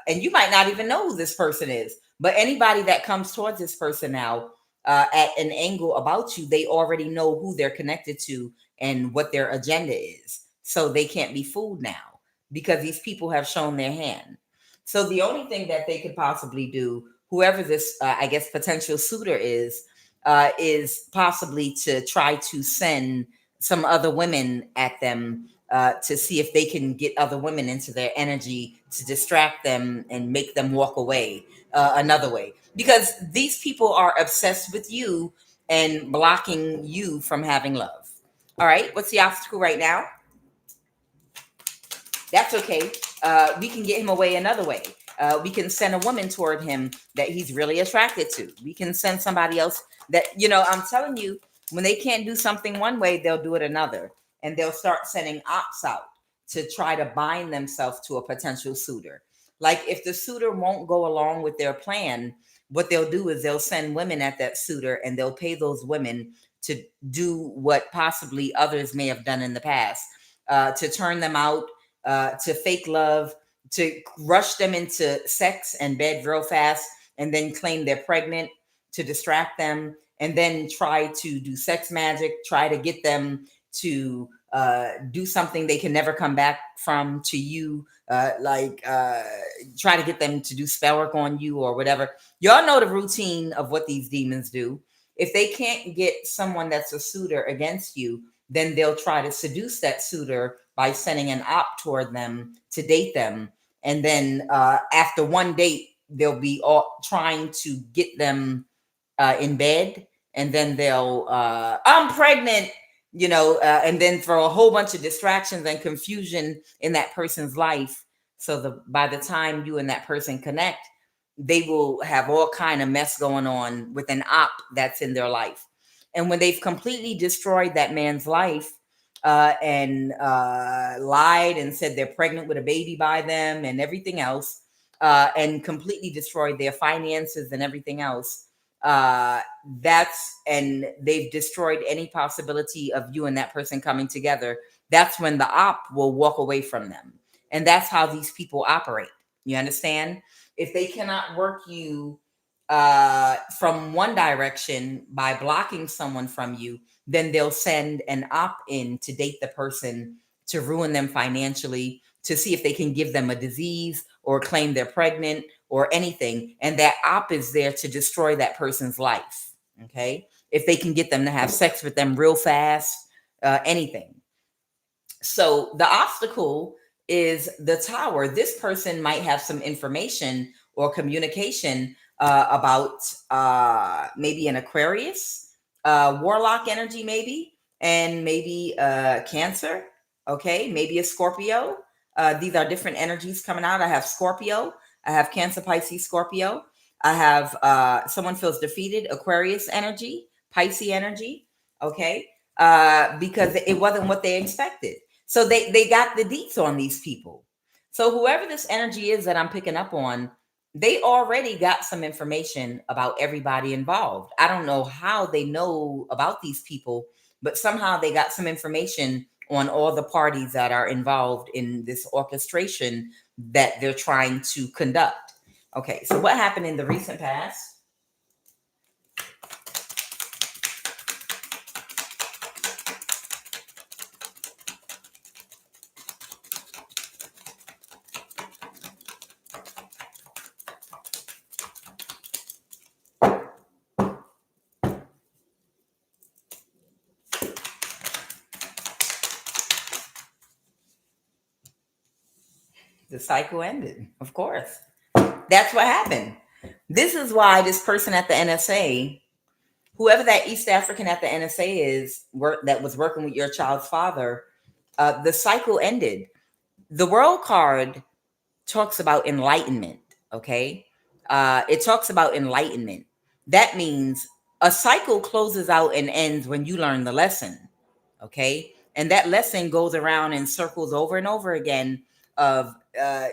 and you might not even know who this person is, but anybody that comes towards this person now at an angle about you, they already know who they're connected to and what their agenda is. So they can't be fooled now because these people have shown their hand. So the only thing that they could possibly do, whoever this, I guess, potential suitor is possibly to try to send some other women at them to see if they can get other women into their energy to distract them and make them walk away another way. Because these people are obsessed with you and blocking you from having love. All right, what's the obstacle right now? That's okay. We can get him away another way. We can send a woman toward him that he's really attracted to. We can send somebody else that, I'm telling you, when they can't do something one way, they'll do it another. And they'll start sending ops out to try to bind themselves to a potential suitor. Like if the suitor won't go along with their plan, what they'll do is they'll send women at that suitor and they'll pay those women to do what possibly others may have done in the past, to turn them out, to fake love, to rush them into sex and bed real fast, and then claim they're pregnant to distract them, and then try to do sex magic, try to get them to do something they can never come back from to you, try to get them to do spell work on you or whatever. Y'all know the routine of what these demons do. If they can't get someone that's a suitor against you, then they'll try to seduce that suitor by sending an op toward them to date them. And then after one date, they'll be all trying to get them in bed. And then they'll, I'm pregnant, and then for a whole bunch of distractions and confusion in that person's life. So by the time you and that person connect, they will have all kind of mess going on with an op that's in their life. And when they've completely destroyed that man's life, and lied and said they're pregnant with a baby by them and everything else, and completely destroyed their finances and everything else, and they've destroyed any possibility of you and that person coming together. That's when the op will walk away from them. And that's how these people operate. You understand? If they cannot work you from one direction by blocking someone from you, then they'll send an op in to date the person, to ruin them financially, to see if they can give them a disease or claim they're pregnant or anything. And that op is there to destroy that person's life. Okay. If they can get them to have sex with them real fast, anything. So the obstacle is the tower. This person might have some information or communication about maybe an Aquarius, warlock energy, maybe, and maybe Cancer. Okay, maybe a Scorpio. These are different energies coming out. I have Scorpio. I have Cancer, Pisces, Scorpio. I have someone feels defeated, Aquarius energy, Pisces energy. Okay, because it wasn't what they expected. So they got the deets on these people. So whoever this energy is that I'm picking up on, they already got some information about everybody involved. I don't know how they know about these people, but somehow they got some information on all the parties that are involved in this orchestration that they're trying to conduct. Okay, so what happened in the recent past? The cycle ended, of course. That's what happened. This is why this person at the NSA, whoever that East African at the NSA is, that was working with your child's father, the cycle ended. The world card talks about enlightenment, okay? It talks about enlightenment. That means a cycle closes out and ends when you learn the lesson, okay? And that lesson goes around in circles over and over again of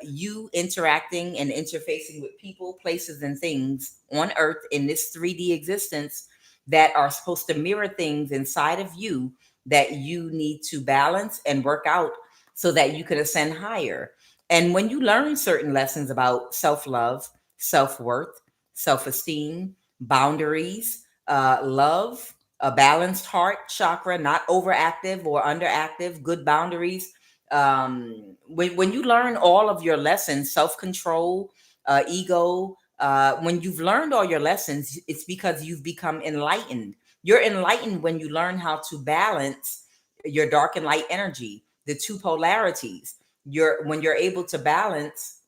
you interacting and interfacing with people, places, and things on earth in this 3D existence that are supposed to mirror things inside of you that you need to balance and work out so that you can ascend higher. And when you learn certain lessons about self love, self worth, self esteem, boundaries, love, a balanced heart chakra, not overactive or underactive, good boundaries. When you learn all of your lessons, self control, ego, when you've learned all your lessons, it's because you've become enlightened. You're enlightened when you learn how to balance your dark and light energy, the two polarities. When you're able to balance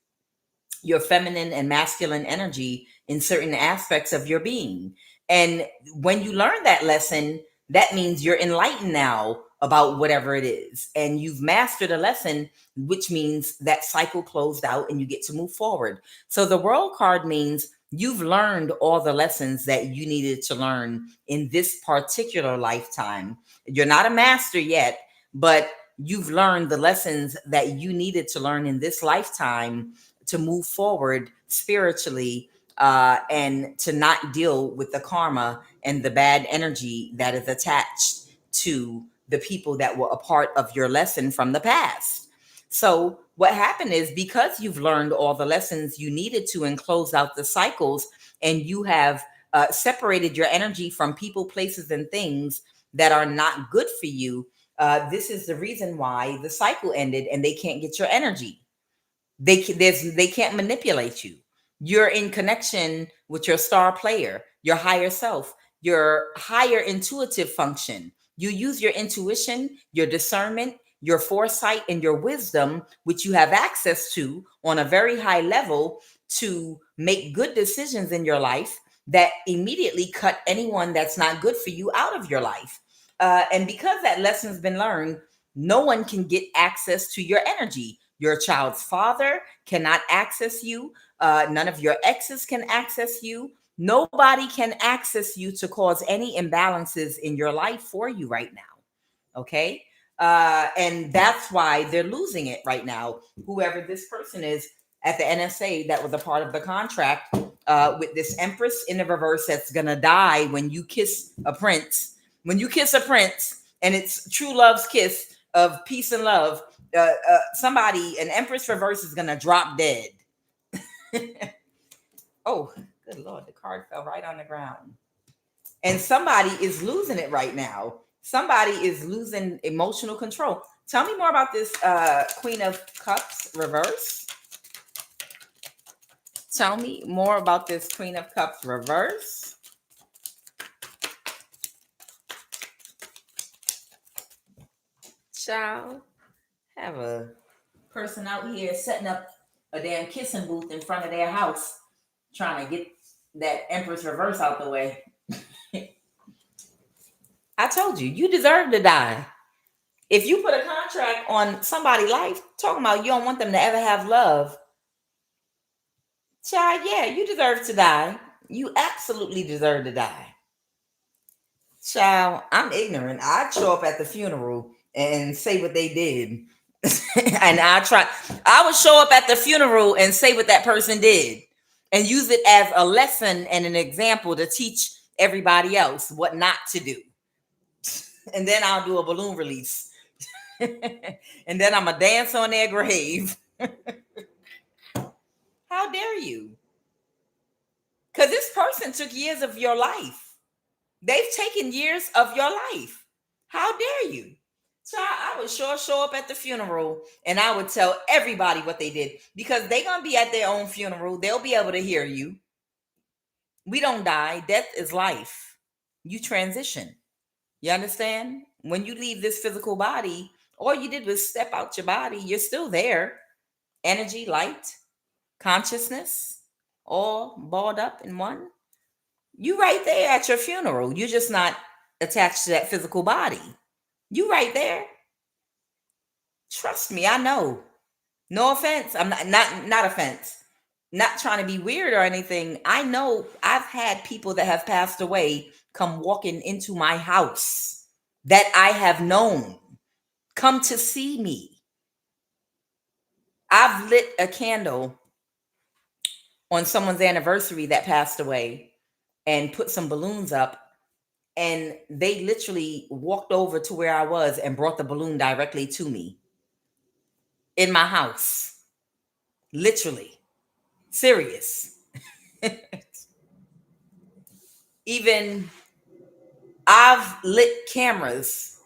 your feminine and masculine energy in certain aspects of your being. And when you learn that lesson, that means you're enlightened now about whatever it is. And you've mastered a lesson, which means that cycle closed out and you get to move forward. So the world card means you've learned all the lessons that you needed to learn in this particular lifetime. You're not a master yet, but you've learned the lessons that you needed to learn in this lifetime to move forward spiritually, and to not deal with the karma and the bad energy that is attached to the people that were a part of your lesson from the past. So what happened is, because you've learned all the lessons you needed to and closed out the cycles, and you have separated your energy from people, places, and things that are not good for you, this is the reason why the cycle ended and they can't get your energy. They can't manipulate you. You're in connection with your star player, your higher self, your higher intuitive function. You use your intuition, your discernment, your foresight, and your wisdom, which you have access to on a very high level, to make good decisions in your life that immediately cut anyone that's not good for you out of your life. And because that lesson's been learned, no one can get access to your energy. Your child's father cannot access you. None of your exes can access you. Nobody can access you to cause any imbalances in your life for you right now. Okay. And that's why they're losing it right now. Whoever this person is at the NSA that was a part of the contract, with this Empress in the reverse that's going to die when you kiss a prince. When you kiss a prince, and it's true love's kiss of peace and love, an Empress reverse is going to drop dead. Oh, good Lord, the card fell right on the ground. And somebody is losing it right now. Somebody is losing emotional control. Tell me more about this Queen of Cups reverse. Tell me more about this Queen of Cups reverse. Child, have a person out here setting up a damn kissing booth in front of their house, trying to get that Empress reverse out the way. I told you, you deserve to die. If you put a contract on somebody's life, talking about you don't want them to ever have love, child, yeah, you deserve to die. You absolutely deserve to die. Child, I'm ignorant. I'd show up at the funeral and say what they did. And I would show up at the funeral and say what that person did and use it as a lesson and an example to teach everybody else what not to do. And then I'll do a balloon release. And then I'm going to dance on their grave. How dare you? Because this person took years of your life. They've taken years of your life. How dare you? So I would sure show up at the funeral and I would tell everybody what they did, because they're going to be at their own funeral. They'll be able to hear you. We don't die. Death is life. You transition. You understand? When you leave this physical body, all you did was step out your body. You're still there. Energy, light, consciousness, all balled up in one. You right there at your funeral. You're just not attached to that physical body. You right there. Trust me, I know. No offense. I'm not offense. Not trying to be weird or anything. I know I've had people that have passed away come walking into my house that I have known, come to see me. I've lit a candle on someone's anniversary that passed away and put some balloons up, and they literally walked over to where I was and brought the balloon directly to me in my house. Literally. Serious. Even I've lit candles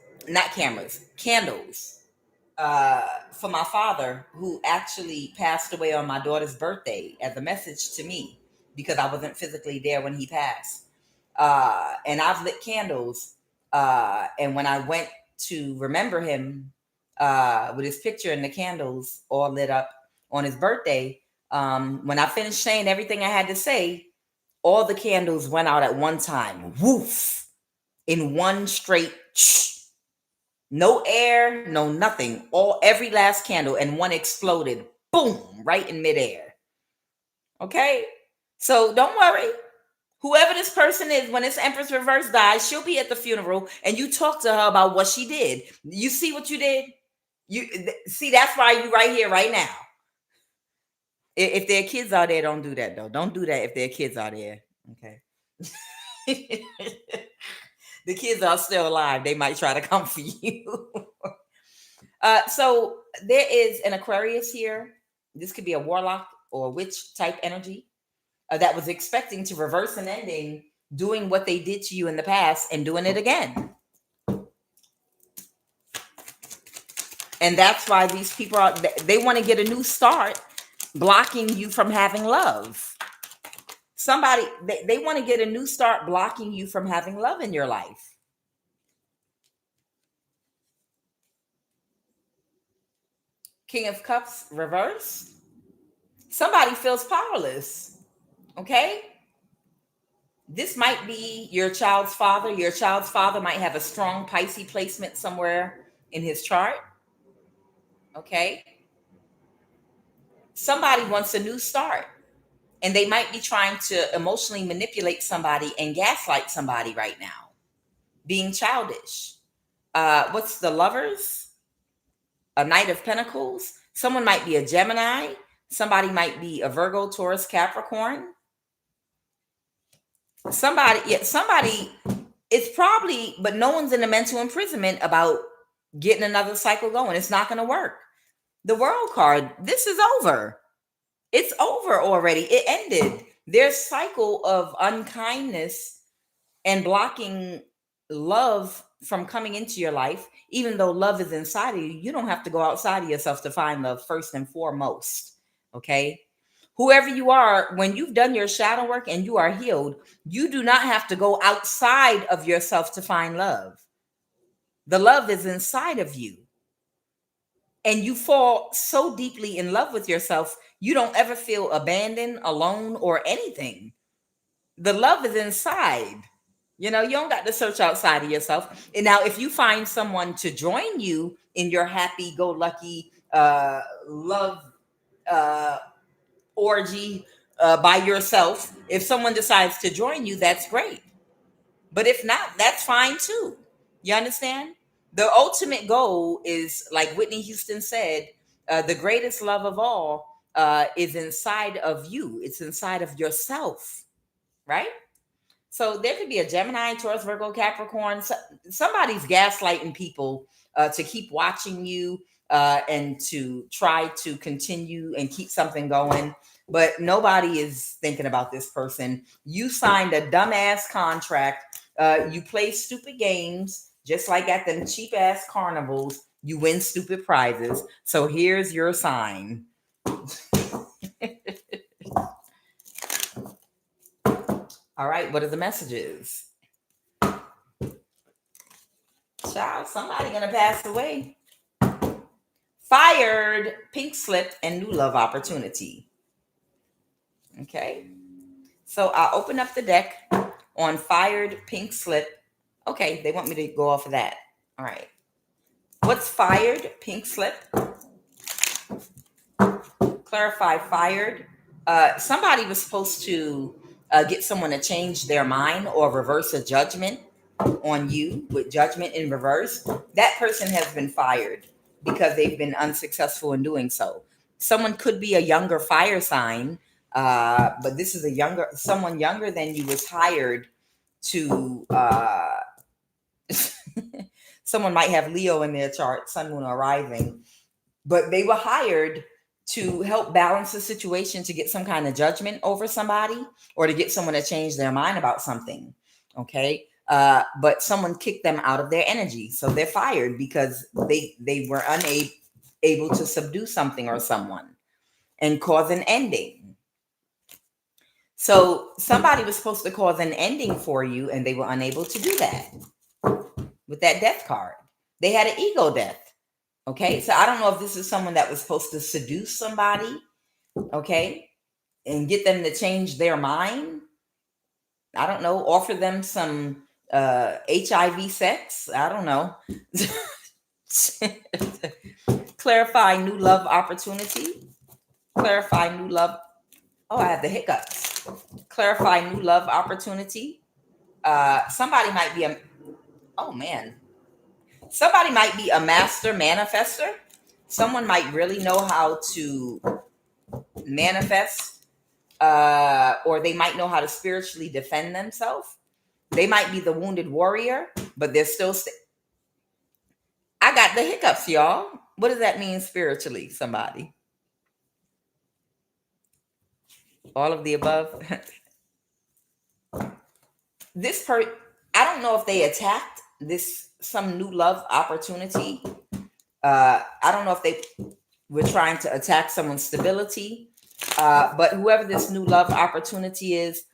for my father, who actually passed away on my daughter's birthday, as a message to me because I wasn't physically there when he passed. And I've lit candles. And when I went to remember him with his picture and the candles all lit up on his birthday, when I finished saying everything I had to say, all the candles went out at one time. Woof! In one straight no air, no nothing. Every last candle, and one exploded. Boom! Right in midair. Okay? So don't worry. Whoever this person is, when this Empress Reverse dies, she'll be at the funeral, and you talk to her about what she did. You see what you did? See, that's why you right here, right now. If there are kids out there, don't do that, though. Don't do that if there are kids out there. Okay? The kids are still alive. They might try to come for you. So there is an Aquarius here. This could be a warlock or witch type energy that was expecting to reverse an ending, doing what they did to you in the past and doing it again. And that's why these people they want to get a new start, blocking you from having love. They want to get a new start, blocking you from having love in your life. King of Cups reverse. Somebody feels powerless. Okay? This might be your child's father. Your child's father might have a strong Pisces placement somewhere in his chart. Okay? Somebody wants a new start. And they might be trying to emotionally manipulate somebody and gaslight somebody right now, being childish. What's the Lovers? A Knight of Pentacles. Someone might be a Gemini. Somebody might be a Virgo, Taurus, Capricorn. Somebody, it's probably, but no one's in a mental imprisonment about getting another cycle going. It's not going to work. The World card, this is over. It's over already. It ended. Their cycle of unkindness and blocking love from coming into your life, even though love is inside of you, you don't have to go outside of yourself to find love first and foremost. Okay? Whoever you are, when you've done your shadow work and you are healed, you do not have to go outside of yourself to find love. The love is inside of you. And you fall so deeply in love with yourself, you don't ever feel abandoned, alone, or anything. The love is inside. You don't got to search outside of yourself. And now, if you find someone to join you in your happy-go-lucky love orgy by yourself, if someone decides to join you, that's great. But if not, that's fine too. You understand? The ultimate goal is, like Whitney Houston said, the greatest love of all is inside of you. It's inside of yourself, right? So there could be a Gemini, Taurus, Virgo, Capricorn. Somebody's gaslighting people to keep watching you and to try to continue and keep something going. But nobody is thinking about this person. You signed a dumbass contract. You play stupid games. Just like at them cheap ass carnivals, you win stupid prizes. So here's your sign. All right, what are the messages? Child, somebody gonna pass away. Fired, pink slip, and new love opportunity. Okay. So I'll open up the deck on fired, pink slip. Okay, they want me to go off of that. All right. What's fired? Pink slip. Clarify fired. Somebody was supposed to get someone to change their mind or reverse a judgment on you with judgment in reverse. That person has been fired because they've been unsuccessful in doing so. Someone could be a younger fire sign, but this is someone younger than you was hired to, someone might have Leo in their chart, sun, moon, arriving, but they were hired to help balance the situation, to get some kind of judgment over somebody, or to get someone to change their mind about something. Okay. But someone kicked them out of their energy. So they're fired because they were unable to subdue something or someone and cause an ending. So somebody was supposed to cause an ending for you, and they were unable to do that with that death card. They had an ego death. Okay, so I don't know if this is someone that was supposed to seduce somebody, okay, and get them to change their mind. I don't know, offer them some HIV sex. I don't know. Clarify new love opportunity. Clarify new love. Oh, I have the hiccups. Clarify new love opportunity. Somebody might be somebody might be a master manifester. Someone might really know how to manifest, or they might know how to spiritually defend themselves. They might be the wounded warrior, but they're still. I got the hiccups, y'all. What does that mean spiritually? Somebody. All of the above. I don't know if they attacked some new love opportunity. I don't know if they were trying to attack someone's stability. But whoever this new love opportunity is,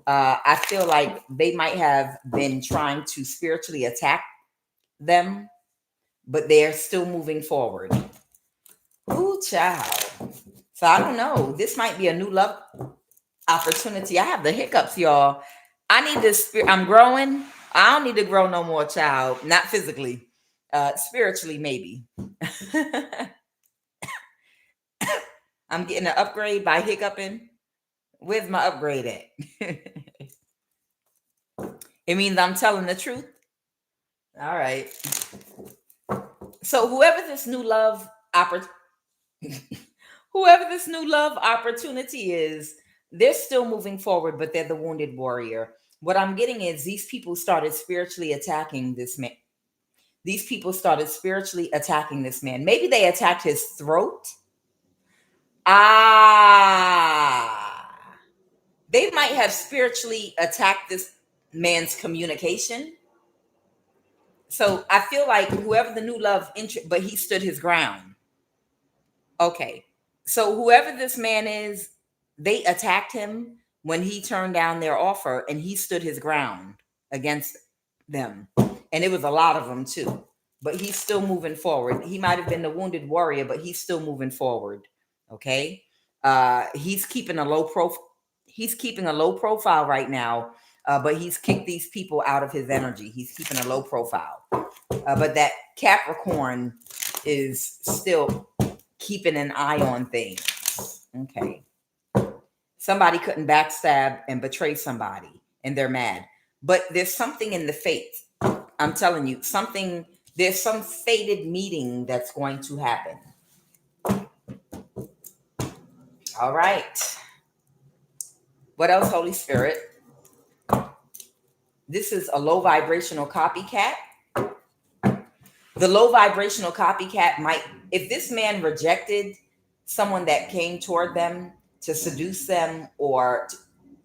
I feel like they might have been trying to spiritually attack them, but they're still moving forward. Ooh, child. So I don't know. This might be a new love opportunity. I have the hiccups, y'all. I need to I'm growing. I don't need to grow no more, child. Not physically. Spiritually, maybe. I'm getting an upgrade by hiccuping. Where's my upgrade at? It means I'm telling the truth. All right. So whoever this new love opportunity is, they're still moving forward, but they're the wounded warrior. What I'm getting is these people started spiritually attacking this man. These people started spiritually attacking this man. Maybe they attacked his throat. They might have spiritually attacked this man's communication. So I feel like whoever the new love, but he stood his ground. Okay. So whoever this man is, they attacked him when he turned down their offer, and he stood his ground against them. And it was a lot of them too. But he's still moving forward. He might have been the wounded warrior, but he's still moving forward. Okay. He's keeping a low profile right now, but he's kicked these people out of his energy. He's keeping a low profile. But that Capricorn is still keeping an eye on things. Okay. Somebody couldn't backstab and betray somebody, and they're mad. But there's something in the fate. I'm telling you, there's some fated meeting that's going to happen. All right. What else, Holy Spirit? This is a low vibrational copycat. The low vibrational copycat might, if this man rejected someone that came toward them to seduce them or to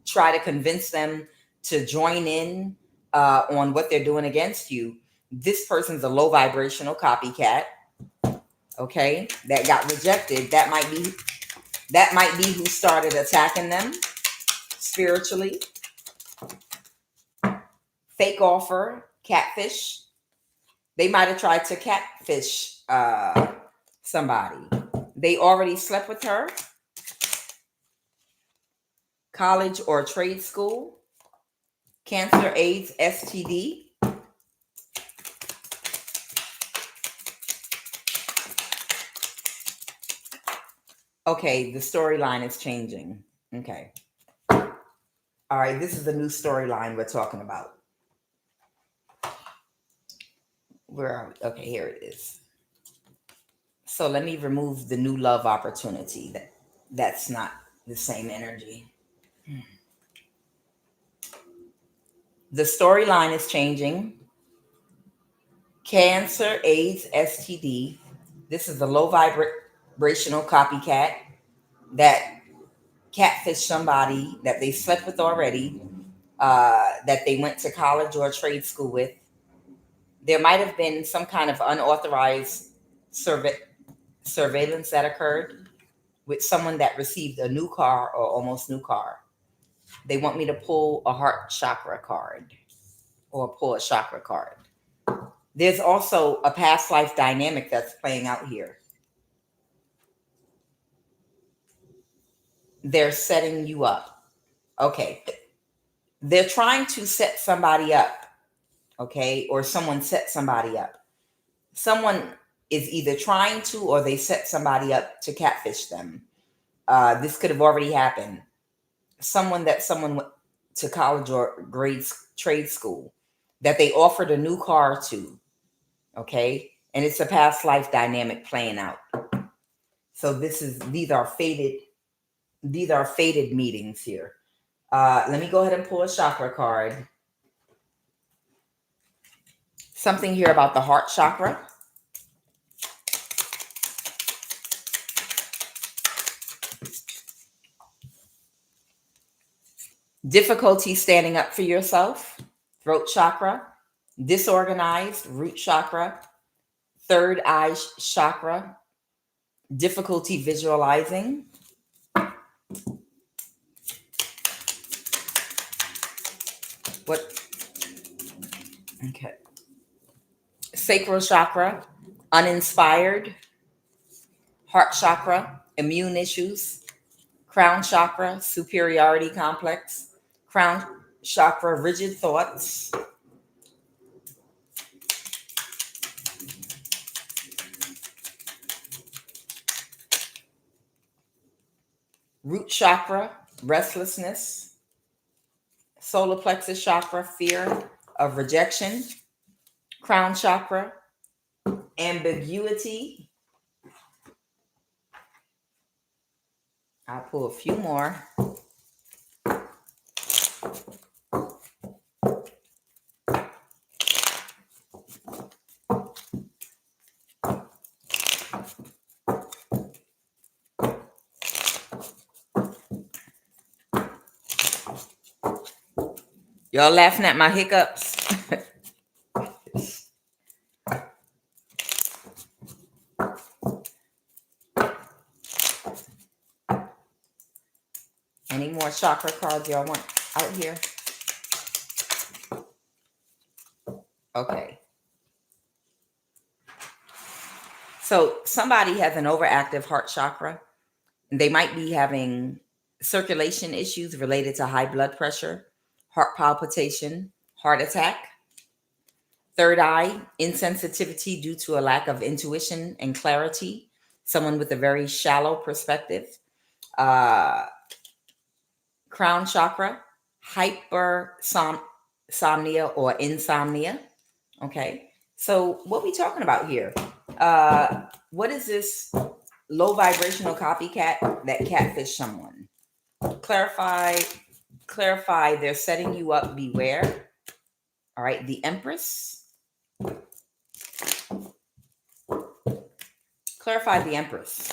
try to convince them to join in on what they're doing against you, this person's a low vibrational copycat. Okay, that got rejected. That might be who started attacking them spiritually. Fake offer, catfish. They might have tried to catfish somebody. They already slept with her. College or trade school. Cancer, AIDS, STD. Okay, the storyline is changing. Okay. All right, this is the new storyline we're talking about. Where are we? Okay, here it is. So let me remove the new love opportunity. That's not the same energy. The storyline is changing. Cancer, AIDS, STD. This is the low vibrational copycat that catfish somebody that they slept with already, that they went to college or trade school with. There might have been some kind of unauthorized surveillance that occurred with someone that received a new car or almost new car. They want me to pull a heart chakra card or pull a chakra card. There's also a past life dynamic that's playing out here. They're setting you up. Okay. They're trying to set somebody up. Okay. Or someone set somebody up. Someone is either trying to or they set somebody up to catfish them. This could have already happened. Someone went to college or trade school that they offered a new car to. Okay. And it's a past life dynamic playing out. So these are fated meetings here. Let me go ahead and pull a chakra card. Something here about the heart chakra. Difficulty standing up for yourself, throat chakra. Disorganized, root chakra. Third eye chakra. Difficulty visualizing. What? Okay. Sacral chakra, uninspired. Heart chakra, immune issues. Crown chakra, superiority complex. Crown chakra, rigid thoughts. Root chakra, restlessness. Solar plexus chakra, fear of rejection. Crown chakra, ambiguity. I'll pull a few more. Y'all laughing at my hiccups? Any more chakra cards y'all want out here? Okay. So somebody has an overactive heart chakra. They might be having circulation issues related to high blood pressure, heart palpitation, heart attack. Third eye, insensitivity due to a lack of intuition and clarity. Someone with a very shallow perspective. Crown chakra, hypersomnia or insomnia. Okay. So what we talking about here? What is this low vibrational copycat that catfish someone? Clarify, they're setting you up, beware. All right, the Empress. Clarify the Empress.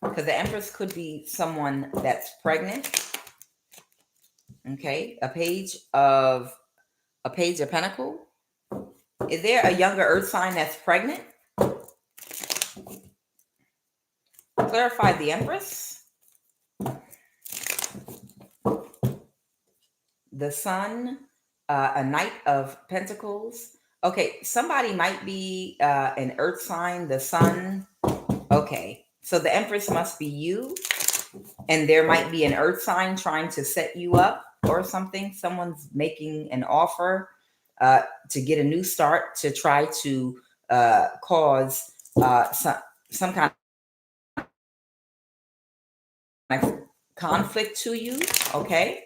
Because the Empress could be someone that's pregnant. Okay, a page of Pentacle. Is there a younger earth sign that's pregnant? Clarify the Empress. The Sun, a Knight of Pentacles. Okay, somebody might be an earth sign, the Sun. Okay, so the Empress must be you. And there might be an earth sign trying to set you up or something. Someone's making an offer to get a new start, to try to cause some kind of conflict to you. Okay.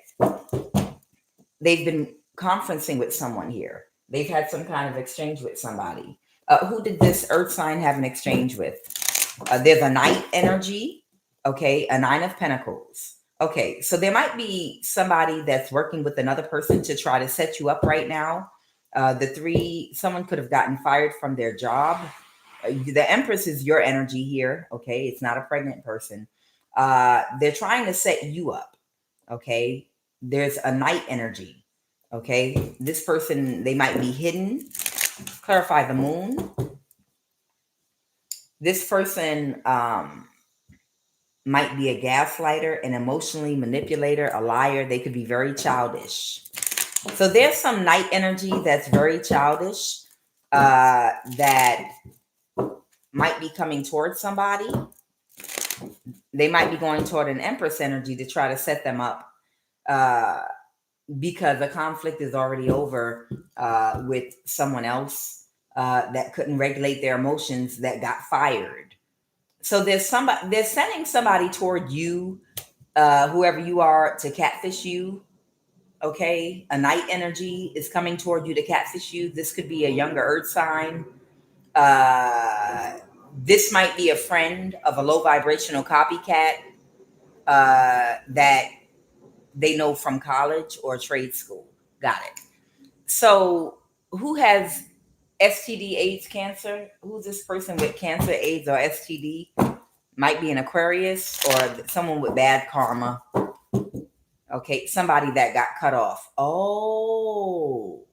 They've been conferencing with someone here. They've had some kind of exchange with somebody. Who did this earth sign have an exchange with? There's a knight energy. Okay, a nine of pentacles. Okay, so there might be somebody that's working with another person to try to set you up right now. The three, someone could have gotten fired from their job. The Empress is your energy here. Okay, it's not a pregnant person. They're trying to set you up. Okay, there's a night energy. Okay, this person, they might be hidden. Clarify the moon. This person might be a gaslighter, an emotionally manipulator, a liar. They could be very childish. So there's some night energy that's very childish that might be coming towards somebody. They might be going toward an Empress energy to try to set them up because the conflict is already over with someone else that couldn't regulate their emotions that got fired. So there's somebody, they're sending somebody toward you, whoever you are, to catfish you. Okay, a night energy is coming toward you to catfish you. This could be a younger earth sign. This might be a friend of a low vibrational copycat that they know from college or trade school. Got it. So who has STD, AIDS, cancer? Who's this person with cancer, AIDS, or STD? Might be an Aquarius or someone with bad karma. Okay, somebody that got cut off. Oh,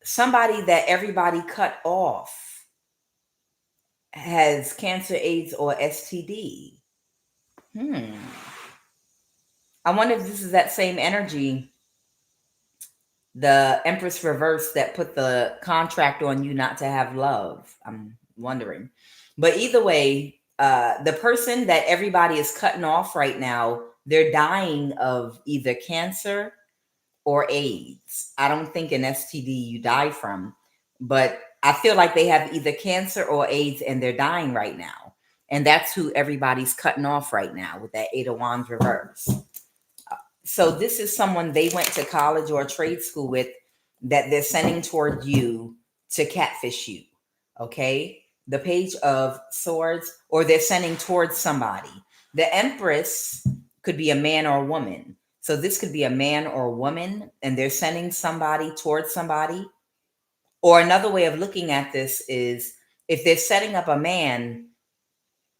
somebody that everybody cut off has cancer, AIDS, or STD. I wonder if this is that same energy, the Empress reverse, that put the contract on you not to have love. I'm wondering. But either way, the person that everybody is cutting off right now, they're dying of either cancer or AIDS. I don't think an STD you die from, but I feel like they have either cancer or AIDS and they're dying right now. And that's who everybody's cutting off right now with that Eight of Wands reverse. So this is someone they went to college or trade school with that they're sending toward you to catfish you. Okay. The Page of Swords, or they're sending towards somebody. The Empress could be a man or a woman. So this could be a man or a woman, and they're sending somebody towards somebody. Or another way of looking at this is if they're setting up a man,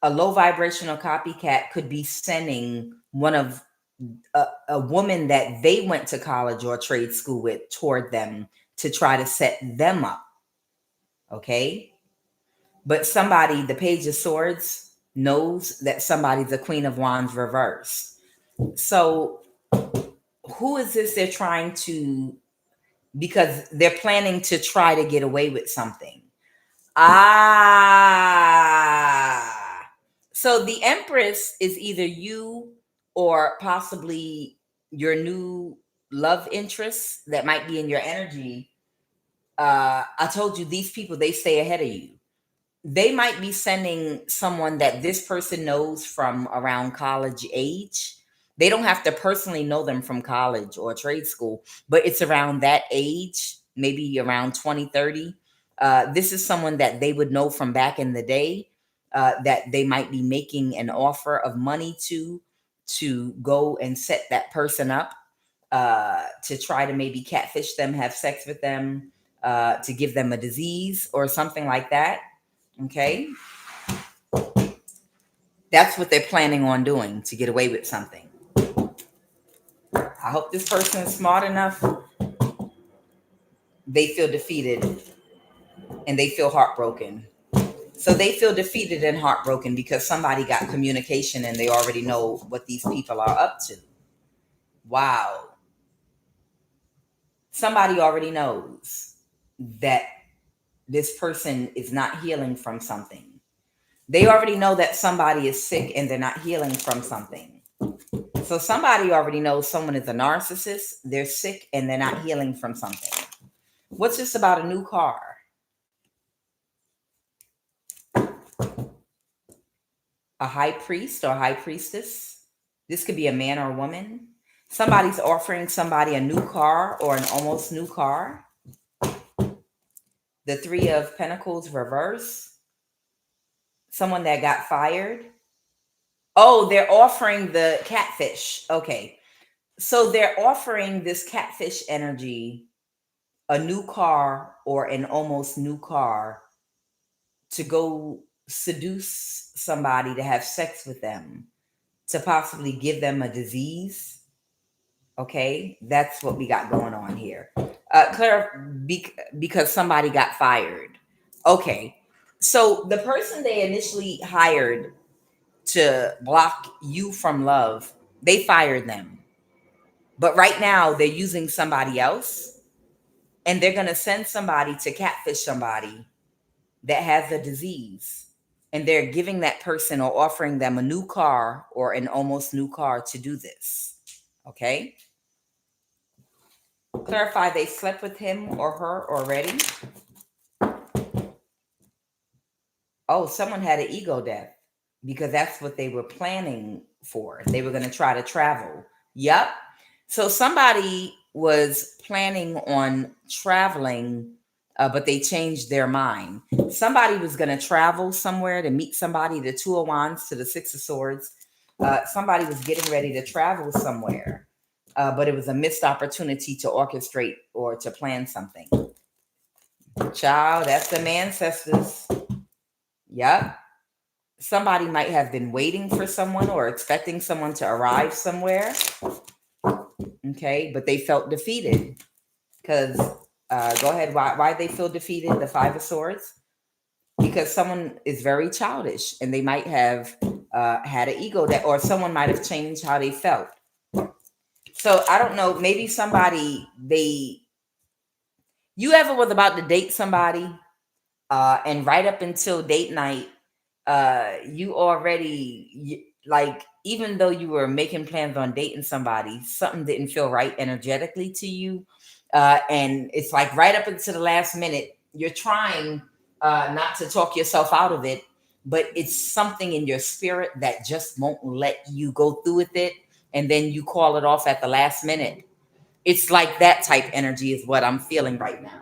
a low vibrational copycat could be sending one of a woman that they went to college or trade school with toward them to try to set them up. Okay. But somebody, the Page of Swords, knows that somebody's the Queen of Wands reverse. So who is this they're trying to, because they're planning to try to get away with something. So the Empress is either you or possibly your new love interest that might be in your energy. I told you these people, they stay ahead of you. They might be sending someone that this person knows from around college age. They don't have to personally know them from college or trade school, but it's around that age, maybe around 20, 30. This is someone that they would know from back in the day, that they might be making an offer of money to go and set that person up, to try to maybe catfish them, have sex with them, to give them a disease or something like that. Okay. That's what they're planning on doing to get away with something. I hope this person is smart enough. They feel defeated and they feel heartbroken. So they feel defeated and heartbroken because somebody got communication and they already know what these people are up to. Wow. Somebody already knows that this person is not healing from something. They already know that somebody is sick and they're not healing from something. So somebody already knows someone is a narcissist, they're sick, and they're not healing from something. What's this about a new car? A high priest or high priestess? This could be a man or a woman. Somebody's offering somebody a new car or an almost new car. The Three of Pentacles reverse. Someone that got fired. Oh, they're offering the catfish. Okay. So they're offering this catfish energy a new car or an almost new car to go seduce somebody to have sex with them, to possibly give them a disease. Okay, that's what we got going on here. Claire, because somebody got fired. Okay, so the person they initially hired to block you from love, they fired them. But right now they're using somebody else, and they're going to send somebody to catfish somebody that has a disease. And they're giving that person or offering them a new car or an almost new car to do this. Okay. Clarify, they slept with him or her already. Oh, someone had an ego death because that's what they were planning for. They were going to try to travel. Yep. So somebody was planning on traveling, but they changed their mind. Somebody was going to travel somewhere to meet somebody, the Two of Wands to the Six of Swords. Somebody was getting ready to travel somewhere, but it was a missed opportunity to orchestrate or to plan something. Child, that's the ancestors. Yep. Somebody might have been waiting for someone or expecting someone to arrive somewhere. Okay, but they felt defeated because go ahead. Why they feel defeated? The Five of Swords. Because someone is very childish and they might have had an ego that, or someone might have changed how they felt. So I don't know. Maybe somebody you ever was about to date somebody, and right up until date night, you already like, even though you were making plans on dating somebody, something didn't feel right energetically to you, and it's like right up until the last minute you're trying not to talk yourself out of it, but it's something in your spirit that just won't let you go through with it, and then you call it off at the last minute. It's like that type energy is what I'm feeling right now.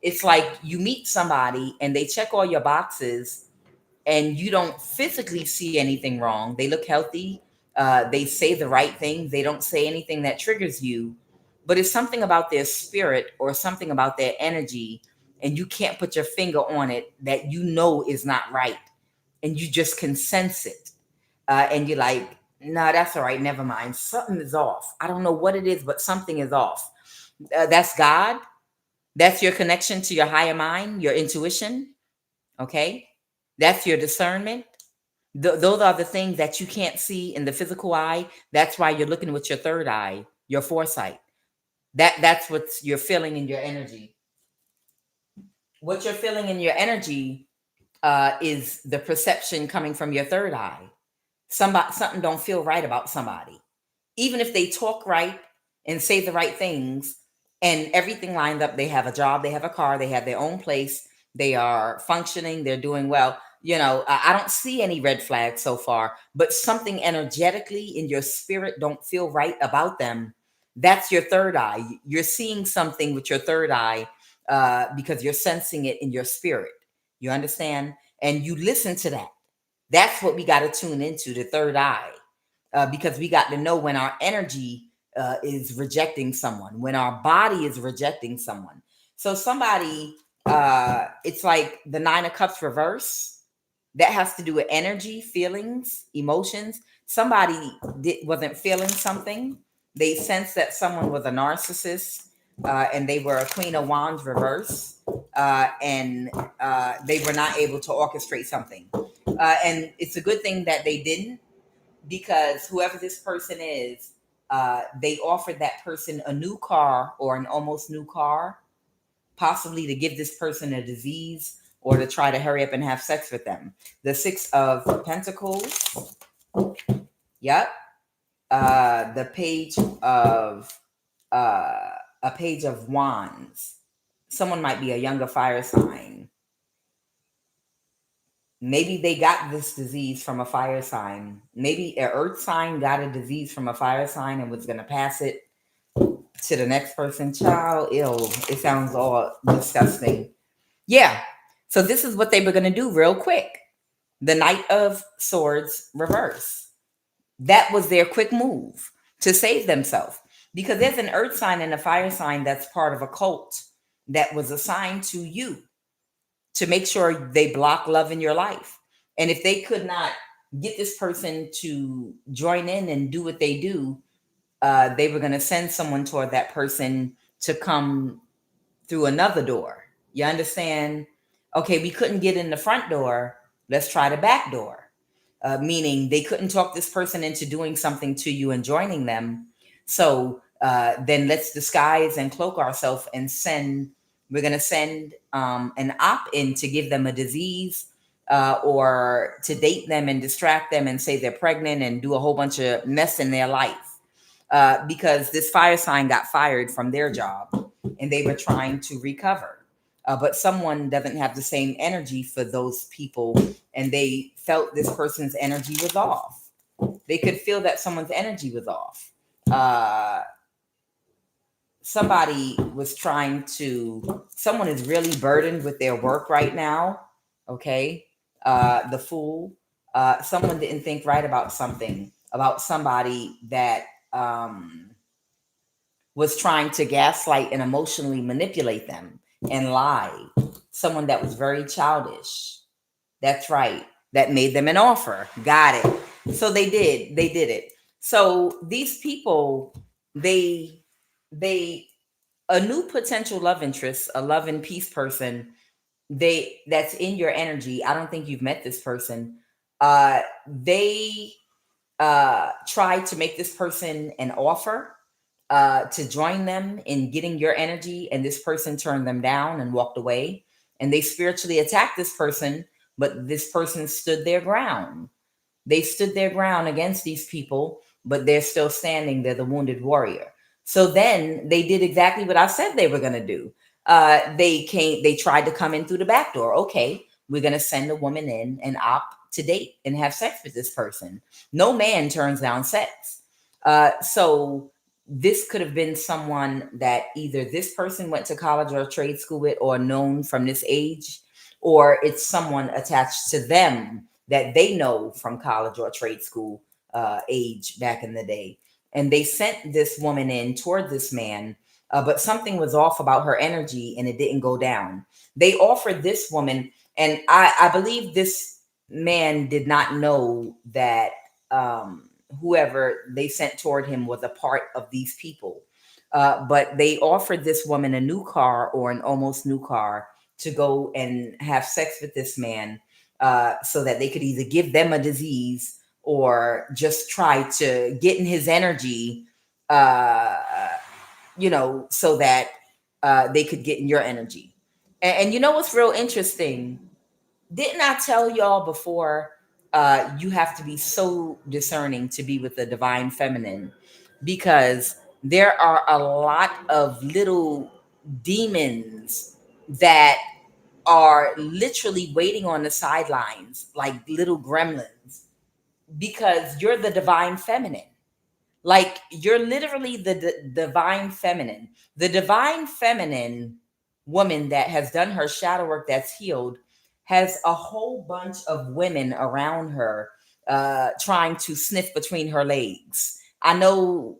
It's like you meet somebody and they check all your boxes and you don't physically see anything wrong. They look healthy. They say the right things. They don't say anything that triggers you. But it's something about their spirit or something about their energy, and you can't put your finger on it that you know is not right. And you just can sense it. And you're like, no, that's all right. Never mind. Something is off. I don't know what it is, but something is off. That's God. That's your connection to your higher mind, your intuition. Okay. That's your discernment. Those are the things that you can't see in the physical eye. That's why you're looking with your third eye, your foresight. That's what you're feeling in your energy. What you're feeling in your energy is the perception coming from your third eye. Something don't feel right about somebody, even if they talk right and say the right things and everything lined up. They have a job, they have a car, they have their own place, they are functioning, they're doing well. I don't see any red flags so far, but something energetically in your spirit don't feel right about them. That's your third eye. You're seeing something with your third eye, because you're sensing it in your spirit. You understand? And you listen to that. That's what we got to tune into, the third eye, because we got to know when our energy is rejecting someone, when our body is rejecting someone. So somebody, it's like the Nine of Cups reverse. That has to do with energy, feelings, emotions. Somebody wasn't feeling something. They sensed that someone was a narcissist, and they were a Queen of Wands reverse, and they were not able to orchestrate something. And it's a good thing that they didn't, because whoever this person is, they offered that person a new car or an almost new car, possibly to give this person a disease or to try to hurry up and have sex with them. The Six of Pentacles. Yep. The page of a page of wands. Someone might be a younger fire sign. Maybe they got this disease from a fire sign. Maybe an earth sign got a disease from a fire sign and was going to pass it to the next person. Child, ill. It sounds all disgusting. Yeah. So this is what they were going to do real quick. The Knight of Swords reverse. That was their quick move to save themselves, because there's an earth sign and a fire sign that's part of a cult that was assigned to you to make sure they block love in your life. And if they could not get this person to join in and do what they do, they were going to send someone toward that person to come through another door. You understand? Okay, we couldn't get in the front door. Let's try the back door. Meaning they couldn't talk this person into doing something to you and joining them. So then let's disguise and cloak ourselves and send. We're going to send an op in to give them a disease, or to date them and distract them and say they're pregnant and do a whole bunch of mess in their life, because this fire sign got fired from their job and they were trying to recover. But someone doesn't have the same energy for those people, and they felt this person's energy was off. They could feel that someone's energy was off. Uh, Somebody was trying to, someone is really burdened with their work right now. Okay. The Fool. Someone didn't think right about something, about somebody that, was trying to gaslight and emotionally manipulate them and lie. Someone that was very childish. That's right. That made them an offer. Got it. So they did. They did it. So these people, they, they, a new potential love interest, a love and peace person, that's in your energy. I don't think you've met this person. They tried to make this person an offer to join them in getting your energy, and this person turned them down and walked away. And they spiritually attacked this person, but this person stood their ground. They stood their ground against these people, but they're still standing. They're the wounded warrior. So then they did exactly what I said they were going to do. They tried to come in through the back door. Okay, we're going to send a woman in and opt to date and have sex with this person. No man turns down sex. So this could have been someone that either this person went to college or trade school with, or known from this age, or it's someone attached to them that they know from college or trade school age back in the day. And they sent this woman in toward this man, but something was off about her energy and it didn't go down. They offered this woman, and I believe this man did not know that whoever they sent toward him was a part of these people. But they offered this woman a new car, or an almost new car, to go and have sex with this man, so that they could either give them a disease or just try to get in his energy, so that they could get in your energy. And you know what's real interesting? Didn't I tell y'all before, you have to be so discerning to be with the divine feminine, because there are a lot of little demons that are literally waiting on the sidelines like little gremlins, because you're the divine feminine. Like, you're literally the divine feminine. The divine feminine woman that has done her shadow work, that's healed, has a whole bunch of women around her, trying to sniff between her legs. I know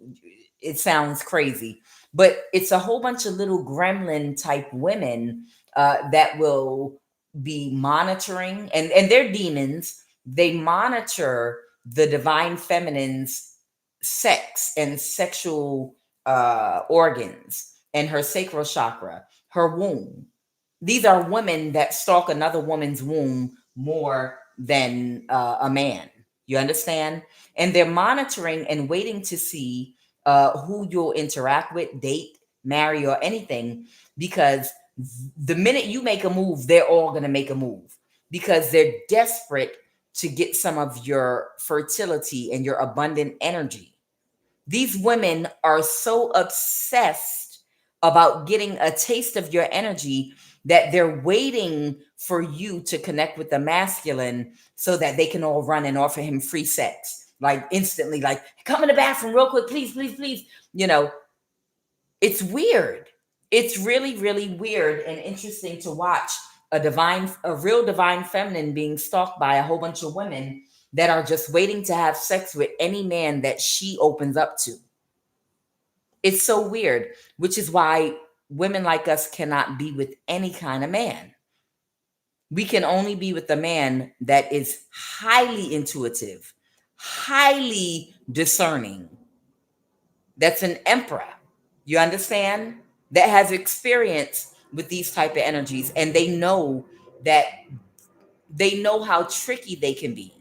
it sounds crazy, but it's a whole bunch of little gremlin type women that will be monitoring, and they're demons. They monitor the divine feminine's sex and sexual organs, and her sacral chakra, her womb. These are women that stalk another woman's womb more than a man. You understand? And they're monitoring and waiting to see who you'll interact with, date, marry, or anything, because the minute you make a move, they're all going to make a move, because they're desperate to get some of your fertility and your abundant energy. These women are so obsessed about getting a taste of your energy that they're waiting for you to connect with the masculine so that they can all run and offer him free sex. Like, instantly, like, come in the bathroom real quick, please, please, please. You know, it's weird. It's really, really weird and interesting to watch. a real divine feminine being stalked by a whole bunch of women that are just waiting to have sex with any man that she opens up to. It's so weird, which is why women like us cannot be with any kind of man. We can only be with a man that is highly intuitive, highly discerning, that's an emperor. You understand? That has experience with these type of energies, and that they know how tricky they can be.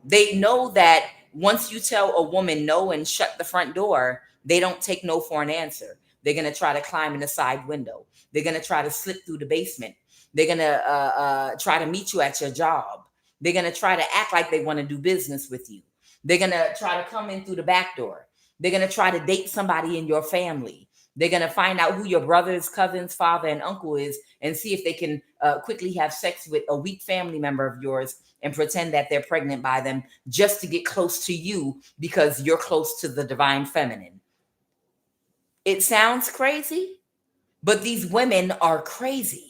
They know that once you tell a woman no and shut the front door, they don't take no for an answer. They're going to try to climb in the side window. They're going to try to slip through the basement. They're going to try to meet you at your job. They're going to try to act like they want to do business with you. They're going to try to come in through the back door. They're going to try to date somebody in your family. They're going to find out who your brother's cousin's father and uncle is and see if they can quickly have sex with a weak family member of yours and pretend that they're pregnant by them just to get close to you because you're close to the divine feminine. It sounds crazy, but these women are crazy.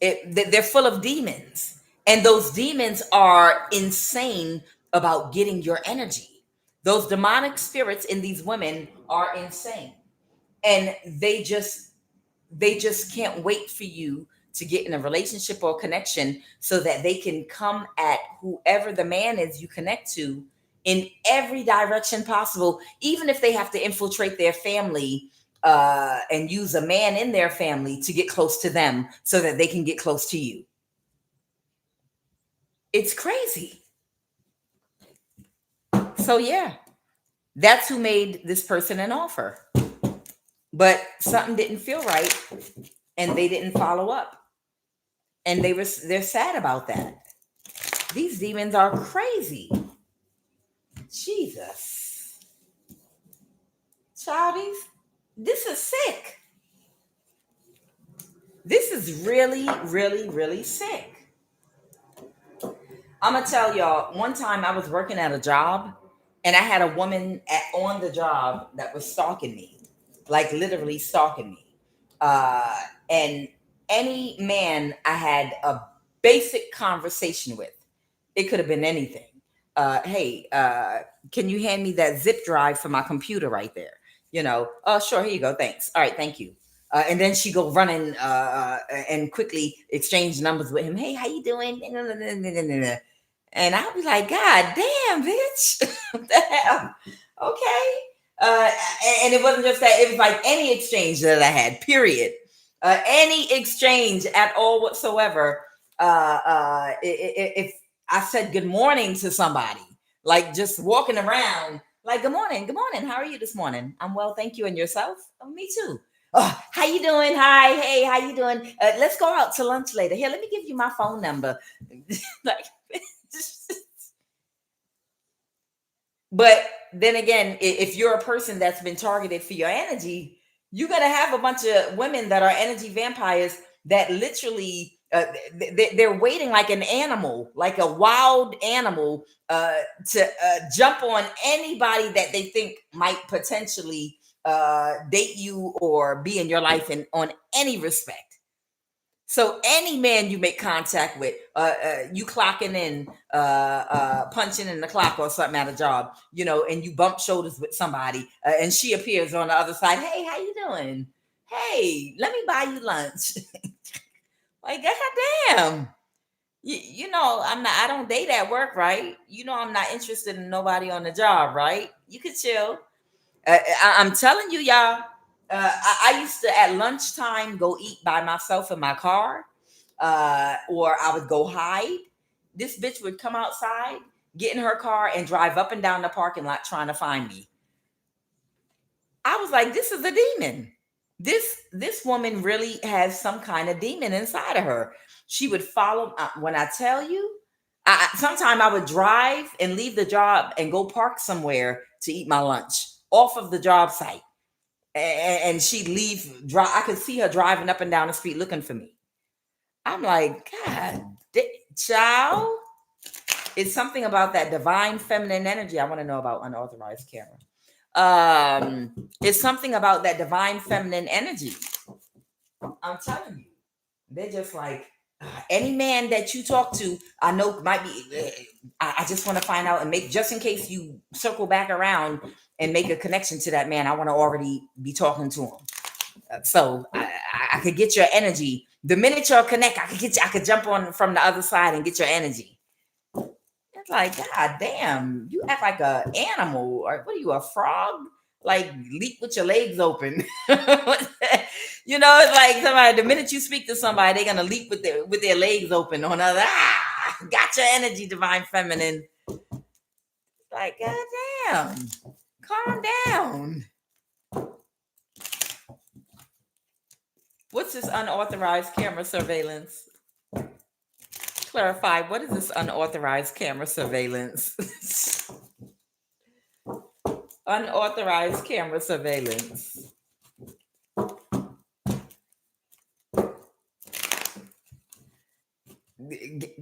They're full of demons, and those demons are insane about getting your energy. Those demonic spirits in these women are insane, and they just can't wait for you to get in a relationship or connection so that they can come at whoever the man is you connect to in every direction possible, even if they have to infiltrate their family and use a man in their family to get close to them so that they can get close to you. It's crazy. So yeah, that's who made this person an offer. But something didn't feel right and they didn't follow up. And they're sad about that. These demons are crazy. Jesus. Childies, this is sick. This is really, really, really sick. I'm going to tell y'all, one time I was working at a job and I had a woman on the job that was stalking me, like literally stalking me. And any man I had a basic conversation with, it could have been anything. Hey, can you hand me that zip drive for my computer right there? Oh, sure, here you go. Thanks. All right, thank you. And then she go running and quickly exchange numbers with him. Hey, how you doing? And I'll be like, God damn, bitch. What the hell? Okay. And it wasn't just that. It was like any exchange that I had, period. Any exchange at all whatsoever. If I said good morning to somebody, like just walking around, like, good morning. How are you this morning? I'm well, thank you. And yourself? Oh, me too. Oh, how you doing? Hi, hey, how you doing? Let's go out to lunch later. Here, let me give you my phone number. Like, but then again, if you're a person that's been targeted for your energy, you're gonna have a bunch of women that are energy vampires that literally they're waiting like an animal, like a wild animal, to jump on anybody that they think might potentially date you or be in your life in on any respect. So any man you make contact with, you clocking in, punching in the clock or something at a job, and you bump shoulders with somebody, and she appears on the other side. Hey, how you doing? Hey, let me buy you lunch. Like, god damn. I don't date at work, right? I'm not interested in nobody on the job, right? You can chill. I'm telling you, y'all. I used to at lunchtime go eat by myself in my car, or I would go hide. This bitch would come outside, get in her car, and drive up and down the parking lot trying to find me. I was like, this is a demon. This woman really has some kind of demon inside of her. She would follow. When I tell you, sometime I would drive and leave the job and go park somewhere to eat my lunch off of the job site. And she'd leave. I could see her driving up and down the street looking for me. I'm like, God, child. It's something about that divine feminine energy. I want to know about unauthorized camera. It's something about that divine feminine energy. I'm telling you, They're just like any man that you talk to, I know might be. I just want to find out and make, just in case you circle back around and make a connection to that man. I want to already be talking to him, so I could get your energy. The minute y'all connect, I could get you. I could jump on from the other side and get your energy. It's like, God damn, you act like a animal, or what are you, a frog? Like leap with your legs open. It's like somebody. The minute you speak to somebody, they're gonna leap with their legs open on other. Got your energy, divine feminine. Like, God damn, calm down. What's this unauthorized camera surveillance? Clarify, what is this unauthorized camera surveillance? Unauthorized camera surveillance.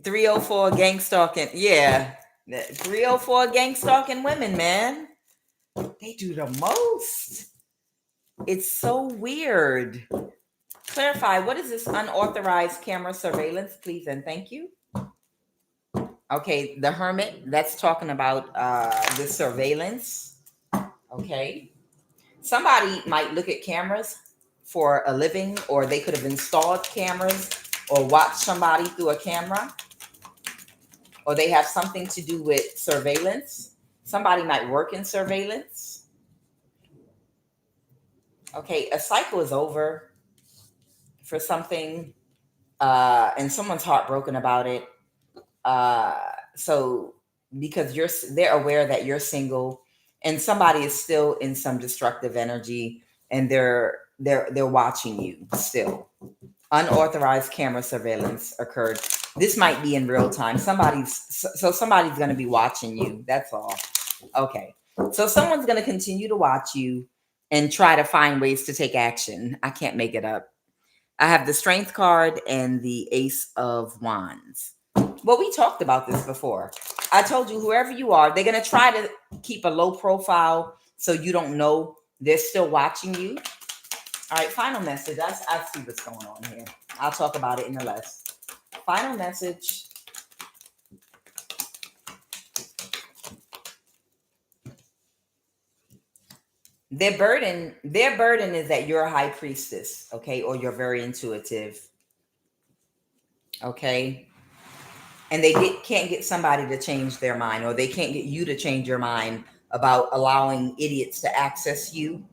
304 gang stalking. Yeah. 304 gang stalking women, man. They do the most. It's so weird. Clarify, what is this unauthorized camera surveillance, please and thank you. Okay, the hermit, that's talking about the surveillance. Okay. Somebody might look at cameras for a living, or they could have installed cameras or watched somebody through a camera, or they have something to do with surveillance. Somebody might work in surveillance. Okay, a cycle is over for something, and someone's heartbroken about it. So because they're aware that you're single, and somebody is still in some destructive energy, and they're watching you still. Unauthorized camera surveillance occurred. This might be in real time. Somebody's going to be watching you. That's all. Okay. So someone's going to continue to watch you and try to find ways to take action. I can't make it up. I have the Strength card and the Ace of Wands. Well, we talked about this before. I told you, whoever you are, they're going to try to keep a low profile so you don't know they're still watching you. All right, final message. I see what's going on here. I'll talk about it in the less. Final message. Their burden is that you're a high priestess, okay, or you're very intuitive, okay, and they can't get somebody to change their mind, or they can't get you to change your mind about allowing idiots to access you,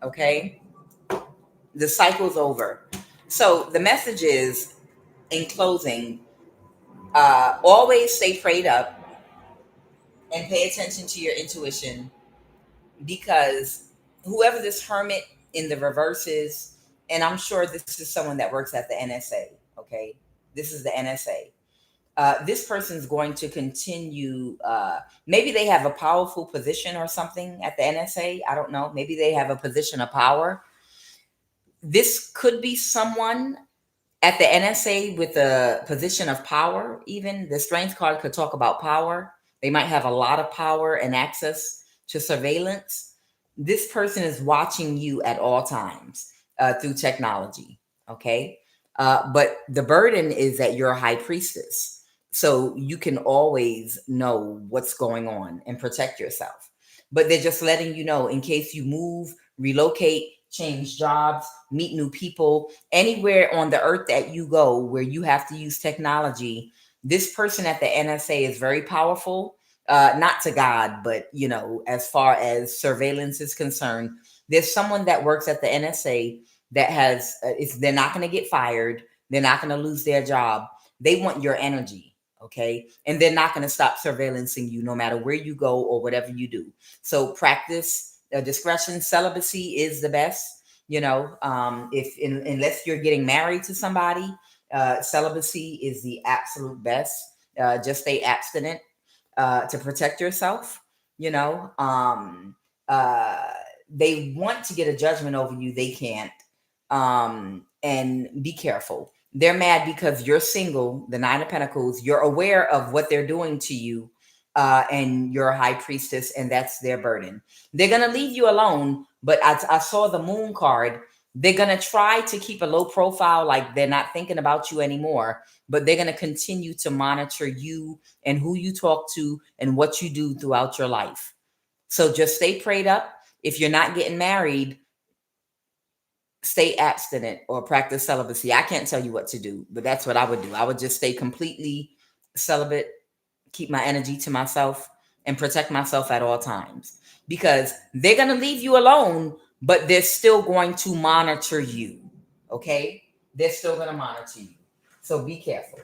okay. The cycle's over. So the message is, in closing, always stay prayed up and pay attention to your intuition, because whoever this hermit in the reverse is, and I'm sure this is someone that works at the NSA, okay? This is the NSA. This person's going to continue, maybe they have a powerful position or something at the NSA. I don't know. Maybe they have a position of power. This could be someone at the NSA with a position of power. Even the Strength card could talk about power. They might have a lot of power and access to surveillance. This person is watching you at all times through technology. Okay. But the burden is that you're a high priestess. So you can always know what's going on and protect yourself. But they're just letting you know, in case you move, relocate, change jobs, meet new people, anywhere on the earth that you go where you have to use technology, this person at the NSA is very powerful. Not to God, but as far as surveillance is concerned, there's someone that works at the NSA that has, they're not going to get fired. They're not going to lose their job. They want your energy. Okay. And they're not going to stop surveillancing you no matter where you go or whatever you do. So practice discretion. Celibacy is the best, unless you're getting married to somebody, celibacy is the absolute best. Just stay abstinent to protect yourself. They want to get a judgment over you. They can't. And be careful. They're mad because you're single, the Nine of Pentacles. You're aware of what they're doing to you, and you're a high priestess, and that's their burden. They're going to leave you alone, but I saw the Moon card. They're going to try to keep a low profile, like they're not thinking about you anymore, but they're going to continue to monitor you and who you talk to and what you do throughout your life. So just stay prayed up. If you're not getting married, stay abstinent or practice celibacy. I can't tell you what to do, but that's what I would do. I would just stay completely celibate, keep my energy to myself, and protect myself at all times, because they're going to leave you alone, but they're still going to monitor you. Okay? They're still going to monitor you. So be careful.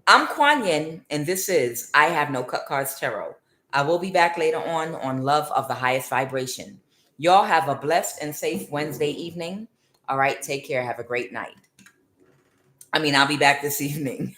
I'm Kuan Yin, and this is I Have No Cut Cards Tarot. I will be back later on Love of the Highest Vibration. Y'all have a blessed and safe Wednesday evening. All right, take care. Have a great night. I'll be back this evening.